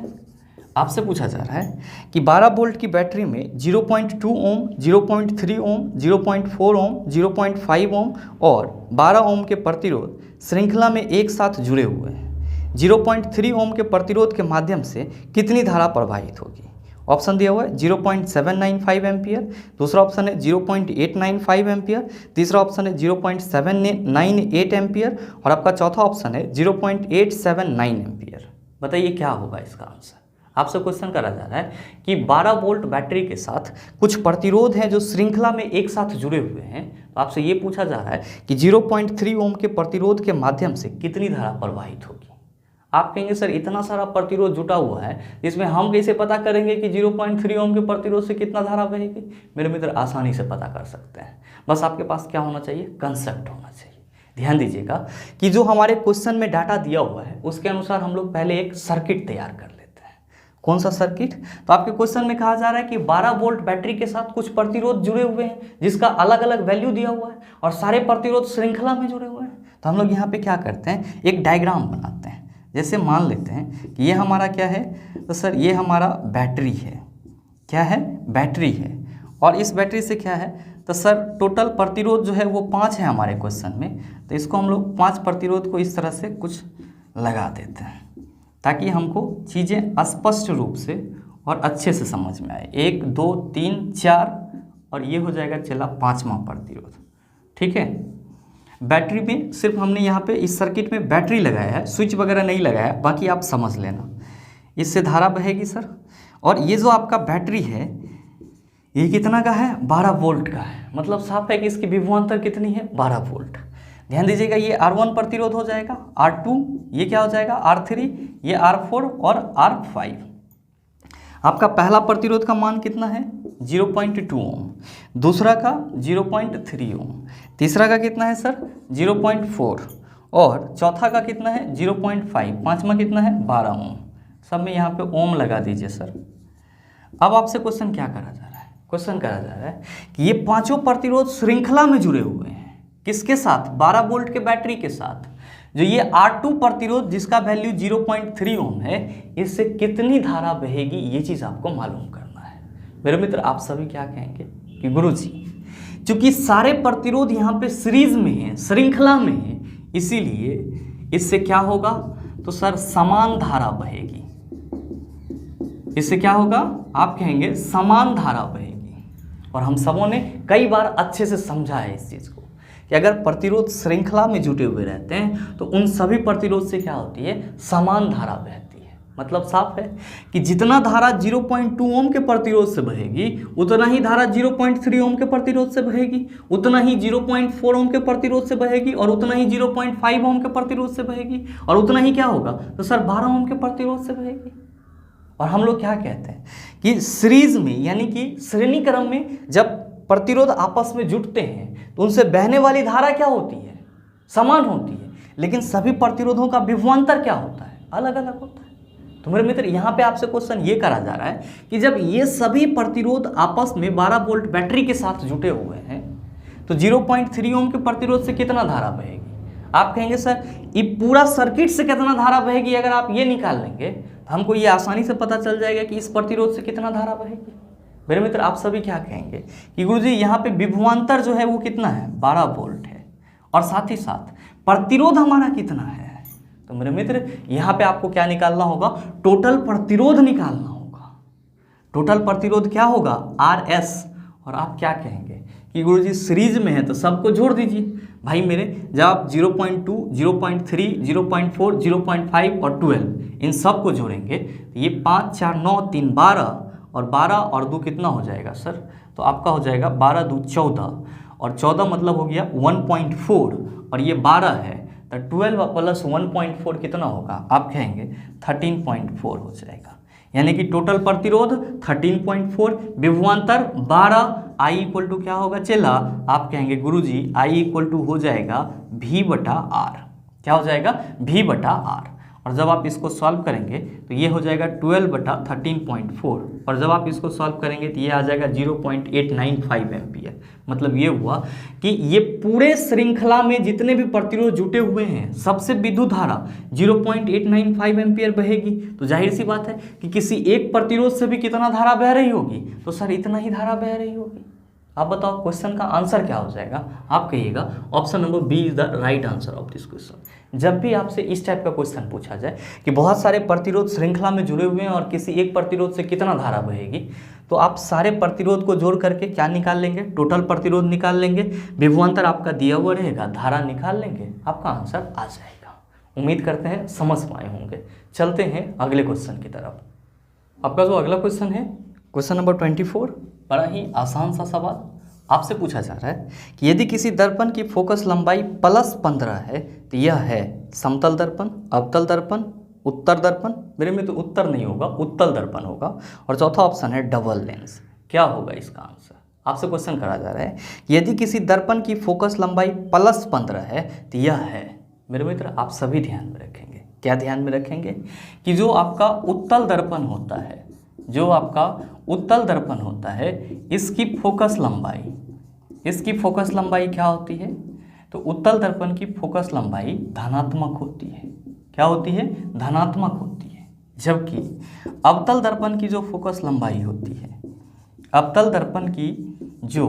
आपसे पूछा जा रहा है कि 12 वोल्ट की बैटरी में 0.2 ओम, 0.3 ओम, 0.4 ओम, 0.5 ओम और 12 ओम के प्रतिरोध श्रृंखला में एक साथ जुड़े हुए हैं। 0.3 ओम के प्रतिरोध के माध्यम से कितनी धारा प्रवाहित होगी? ऑप्शन दिया हुआ है 0.795 एम्पियर, दूसरा ऑप्शन है 0.895 एम्पियर, तीसरा ऑप्शन है 0.798 एम्पियर और आपका चौथा ऑप्शन है 0.879 एम्पियर। बताइए क्या होगा इसका आंसर? आपसे क्वेश्चन करा जा रहा है कि 12 वोल्ट बैटरी के साथ कुछ प्रतिरोध हैं जो श्रृंखला में एक साथ जुड़े हुए हैं। तो आपसे ये पूछा जा रहा है कि 0.3 ओम के प्रतिरोध के माध्यम से कितनी धारा प्रवाहित होगी। आप कहेंगे सर इतना सारा प्रतिरोध जुटा हुआ है, इसमें हम कैसे पता करेंगे कि 0.3 ओम के प्रतिरोध से कितना धारा बहेगी? मेरे मित्र आसानी से पता कर सकते हैं। बस आपके पास क्या होना चाहिए? कंसेप्ट होना चाहिए। ध्यान दीजिएगा कि जो हमारे क्वेश्चन में डाटा दिया हुआ है उसके अनुसार हम लोग पहले एक सर्किट तैयार कर लेते हैं। कौन सा सर्किट? तो आपके क्वेश्चन में कहा जा रहा है कि 12 वोल्ट बैटरी के साथ कुछ प्रतिरोध जुड़े हुए हैं जिसका अलग अलग वैल्यू दिया हुआ है और सारे प्रतिरोध श्रृंखला में जुड़े हुए हैं। तो हम लोग यहाँ पे क्या करते हैं, एक डायग्राम बनाते हैं। जैसे मान लेते हैं कि ये हमारा क्या है, तो सर ये हमारा बैटरी है। क्या है? बैटरी है। और इस बैटरी से क्या है, तो सर टोटल प्रतिरोध जो है वो 5 है हमारे क्वेश्चन में। तो इसको हम लोग 5 प्रतिरोध को इस तरह से कुछ लगा देते हैं ताकि हमको चीज़ें स्पष्ट रूप से और अच्छे से समझ में आए। 1 2 3 4 और ये हो जाएगा चला 5वां प्रतिरोध। ठीक है, बैटरी में सिर्फ हमने यहाँ पे इस सर्किट में बैटरी लगाया है, स्विच वगैरह नहीं लगाया, बाकी आप समझ लेना। इससे धारा बहेगी सर। और ये जो आपका बैटरी है ये कितना का है? 12 वोल्ट का है। मतलब साफ है कि इसकी विभवांतर कितनी है? 12 वोल्ट। ध्यान दीजिएगा ये R1 प्रतिरोध हो जाएगा, R2 ये क्या हो जाएगा? R3, ये R4 और R5। आपका पहला प्रतिरोध का मान कितना है? 0.2 ओम, दूसरा का 0.3 ओम, तीसरा का कितना है सर? 0.4 और चौथा का कितना है? 0.5, पांचवा कितना है? 12 ओम। सब में यहाँ पे ओम लगा दीजिए सर। अब आपसे क्वेश्चन क्या करा जा रहा है? क्वेश्चन करा जा रहा है कि ये पांचों प्रतिरोध श्रृंखला में जुड़े हुए हैं। किसके साथ? 12 वोल्ट के बैटरी के साथ। जो ये R2 प्रतिरोध जिसका वैल्यू 0.3 ओम है, इससे कितनी धारा बहेगी ये चीज़ आपको मालूम करना है। मेरे मित्र आप सभी क्या कहेंगे कि गुरुजी चूंकि सारे प्रतिरोध यहाँ पे सीरीज में हैं, श्रृंखला में हैं, इसीलिए इससे क्या होगा? तो सर समान धारा बहेगी। इससे क्या होगा? आप कहेंगे समान धारा बहेगी। और हम सबों ने कई बार अच्छे से समझा है इस चीज़ को कि अगर प्रतिरोध श्रृंखला में जुटे हुए रहते हैं तो उन सभी प्रतिरोध से क्या होती है? समान धारा बहती है। मतलब साफ है कि जितना धारा 0.2 ओम के प्रतिरोध से बहेगी उतना ही धारा 0.3 ओम के प्रतिरोध से बहेगी, उतना ही 0.4 ओम के प्रतिरोध से बहेगी और उतना ही 0.5 ओम के प्रतिरोध से बहेगी और उतना ही क्या होगा? तो सर 12 ओम के प्रतिरोध से बहेगी। और हम लोग क्या कहते हैं कि सीरीज में यानी कि श्रेणी क्रम में जब प्रतिरोध आपस में जुटते हैं तो उनसे बहने वाली धारा क्या होती है? समान होती है। लेकिन सभी प्रतिरोधों का विभवांतर क्या होता है? अलग अलग होता है। तो मेरे मित्र यहाँ पे आपसे क्वेश्चन ये करा जा रहा है कि जब ये सभी प्रतिरोध आपस में 12 वोल्ट बैटरी के साथ जुटे हुए हैं तो 0.3 ओम के प्रतिरोध से कितना धारा बहेगी? आप कहेंगे सर ये पूरा सर्किट से कितना धारा बहेगी? अगर आप ये निकाल लेंगे तो हमको ये आसानी से पता चल जाएगा कि इस प्रतिरोध से कितना धारा बहेगी। मेरे मित्र आप सभी क्या कहेंगे कि गुरुजी यहाँ पे विभवांतर जो है वो कितना है? 12 वोल्ट है और साथ ही साथ प्रतिरोध हमारा कितना है? तो मेरे मित्र यहाँ पे आपको क्या निकालना होगा? टोटल प्रतिरोध निकालना होगा। टोटल प्रतिरोध क्या होगा? RS और आप क्या कहेंगे कि गुरुजी सीरीज में है तो सबको जोड़ दीजिए। भाई मेरे, जब आप 0.2, 0.3, 0.4, 0.5 और 12 इन सब को जोड़ेंगे तो ये 5, 4, 9, 3, 12 और 12 और 2 कितना हो जाएगा सर? तो आपका हो जाएगा 12 2 14 और 14 मतलब हो गया 1.4 और ये 12 है तो 12 प्लस 1.4 कितना होगा? आप कहेंगे 13.4 हो जाएगा। यानी कि टोटल प्रतिरोध 13.4, विभवांतर 12, I इक्वल टू क्या होगा चेला? आप कहेंगे गुरुजी I इक्वल टू हो जाएगा V/R। क्या हो जाएगा? V/R। और जब आप इसको सॉल्व करेंगे तो ये हो जाएगा 12/13.4 और जब आप इसको सॉल्व करेंगे तो ये आ जाएगा 0.895 एम्पियर। मतलब ये हुआ कि ये पूरे श्रृंखला में जितने भी प्रतिरोध जुटे हुए हैं सबसे विद्युत धारा 0.895 एम्पियर बहेगी। तो जाहिर सी बात है कि किसी एक प्रतिरोध से भी कितना धारा बह रही होगी? तो सर इतना ही धारा बह रही होगी। आप बताओ क्वेश्चन का आंसर क्या हो जाएगा? आप कहिएगा option number B is the right answer of this question. जब भी आपसे इस टाइप का क्वेश्चन पूछा जाए कि बहुत सारे प्रतिरोध श्रृंखला में जुड़े हुए हैं और किसी एक प्रतिरोध से कितना धारा बहेगी, तो आप सारे प्रतिरोध को जोड़ करके क्या निकाल लेंगे? टोटल प्रतिरोध निकाल लेंगे, विभवांतर आपका दिया हुआ रहेगा, धारा निकाल लेंगे, आपका आंसर आ जाएगा। उम्मीद करते हैं समझ पाए होंगे। चलते हैं अगले क्वेश्चन की तरफ। आपका जो अगला क्वेश्चन है क्वेश्चन नंबर 24, बड़ा ही आसान सा सवाल आपसे पूछा जा रहा है कि यदि किसी दर्पण की फोकस लंबाई +15 है तो यह है समतल दर्पण, अवतल दर्पण, उत्तर दर्पण। मेरे में तो उत्तर नहीं होगा, उत्तल दर्पण होगा। और चौथा ऑप्शन है डबल लेंस। क्या होगा इसका आंसर? आपसे क्वेश्चन करा जा रहा है कि यदि किसी दर्पण की फोकस लंबाई +15 है तो यह है। मेरे मित्र आप सभी ध्यान में रखेंगे। क्या ध्यान में रखेंगे? कि जो आपका उत्तल दर्पण होता है, जो आपका उत्तल दर्पण होता है, इसकी फोकस लंबाई क्या होती है? तो उत्तल दर्पण की फोकस लंबाई धनात्मक होती है। क्या होती है? धनात्मक होती है। जबकि अवतल दर्पण की जो फोकस लंबाई होती है, अवतल दर्पण की जो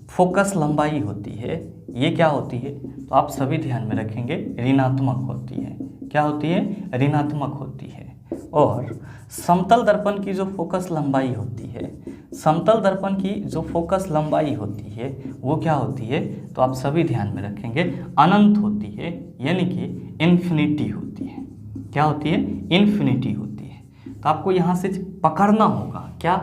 फोकस लंबाई होती है ये क्या होती है? तो आप सभी ध्यान में रखेंगे, ऋणात्मक होती है। क्या होती है? ऋणात्मक होती है। और समतल दर्पण की जो फोकस लंबाई होती है, समतल दर्पण की जो फोकस लंबाई होती है वो क्या होती है? तो आप सभी ध्यान में रखेंगे, अनंत होती है, यानी कि इन्फिनिटी होती है। क्या होती है? इन्फिनिटी होती है। तो आपको यहाँ से पकड़ना होगा क्या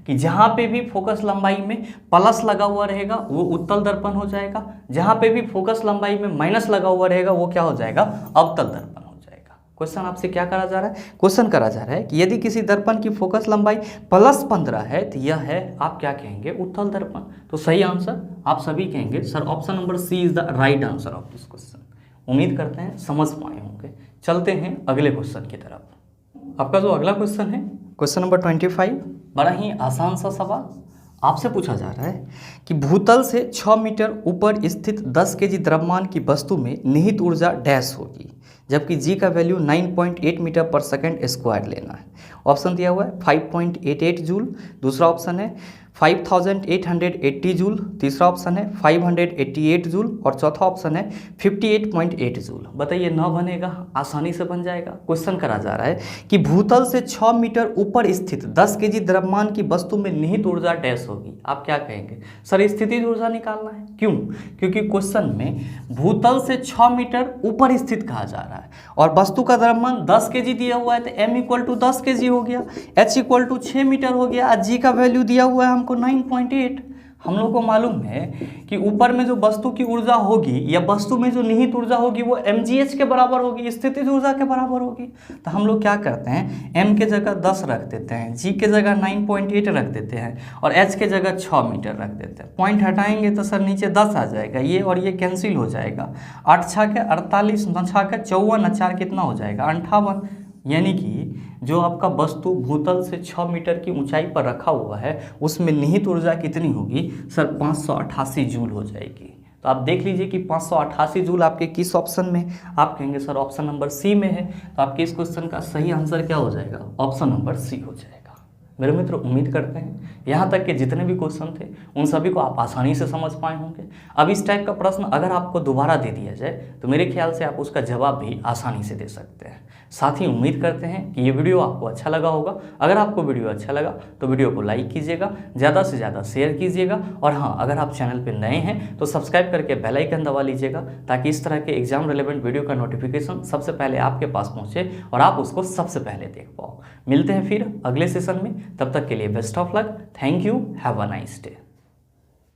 कि जहाँ पे भी फोकस लंबाई में प्लस लगा हुआ रहेगा वो उत्तल दर्पण हो जाएगा, जहाँ पे भी फोकस लंबाई में माइनस लगा हुआ रहेगा वो क्या हो जाएगा? अवतल दर्पण। क्वेश्चन आपसे क्या करा जा रहा है? क्वेश्चन करा जा रहा है कि यदि किसी दर्पण की फोकस लंबाई +15 है तो यह है, आप क्या कहेंगे? उत्तल दर्पण। तो सही आंसर आप सभी कहेंगे sir option number C is the right answer of this question. उम्मीद करते हैं समझ पाए होंगे। चलते हैं अगले क्वेश्चन की तरफ। आपका जो अगला क्वेश्चन है क्वेश्चन नंबर 25, बड़ा ही आसान सा सवाल आपसे पूछा जा रहा है कि भूतल से 6 मीटर ऊपर स्थित 10 kg द्रव्यमान की वस्तु में निहित ऊर्जा डैश होगी, जबकि जी का वैल्यू 9.8 मीटर पर सेकंड स्क्वायर लेना है। ऑप्शन दिया हुआ है 5.88 जूल, दूसरा ऑप्शन है 5880 जूल, तीसरा ऑप्शन है 588 जूल और चौथा ऑप्शन है 58.8 जूल। बताइए ना बनेगा? आसानी से बन जाएगा। क्वेश्चन करा जा रहा है कि भूतल से 6 मीटर ऊपर स्थित 10 kg द्रव्यमान की वस्तु में निहित ऊर्जा डैश होगी। आप क्या कहेंगे? सर स्थितिज ऊर्जा निकालना है। क्यों? क्योंकि क्वेश्चन में भूतल से 6 मीटर ऊपर स्थित कहा जा रहा है और वस्तु का द्रव्यमान 10 kg दिया हुआ है तो m इक्वल टू 10 kg हो गया, h इक्वल टू 6 मीटर हो गया, g का वैल्यू दिया हुआ है हमको 9.8। हम लोग को मालूम है कि ऊपर में जो वस्तु की ऊर्जा होगी या वस्तु में जो निहित ऊर्जा होगी वो mgh के बराबर होगी, स्थितिज ऊर्जा के बराबर होगी। तो हम लोग क्या करते हैं, m के जगह 10 रख देते हैं, g के जगह 9.8 रख देते हैं और h के जगह 6 मीटर रख देते हैं। पॉइंट हटाएंगे तो सर नीचे 10 आ जाएगा, ये और ये कैंसिल हो जाएगा। 8 छः के 48, 9 छः के 54, 4 कितना हो जाएगा? 58। यानी कि जो आपका वस्तु भूतल से 6 मीटर की ऊंचाई पर रखा हुआ है उसमें निहित ऊर्जा कितनी होगी? सर 588 जूल हो जाएगी। तो आप देख लीजिए कि 588 जूल आपके किस ऑप्शन में? आप कहेंगे सर ऑप्शन नंबर सी में है। तो आपके इस क्वेश्चन का सही आंसर क्या हो जाएगा? ऑप्शन नंबर सी हो जाएगा। मेरे मित्र उम्मीद करते हैं यहाँ तक के जितने भी क्वेश्चन थे उन सभी को आप आसानी से समझ पाए होंगे। अब इस टाइप का प्रश्न अगर आपको दोबारा दे दिया जाए तो मेरे ख्याल से आप उसका जवाब भी आसानी से दे सकते हैं। साथ ही उम्मीद करते हैं कि ये वीडियो आपको अच्छा लगा होगा। अगर आपको वीडियो अच्छा लगा तो वीडियो को लाइक कीजिएगा, ज़्यादा से ज़्यादा शेयर कीजिएगा और हाँ, अगर आप चैनल पर नए हैं तो सब्सक्राइब करके बेल आइकन दबा लीजिएगा ताकि इस तरह के एग्जाम रिलेवेंट वीडियो का नोटिफिकेशन सबसे पहले आपके पास पहुँचे और आप उसको सबसे पहले देख पाओ। मिलते हैं फिर अगले सेशन में, तब तक के लिए best of luck. Thank you, have a nice day.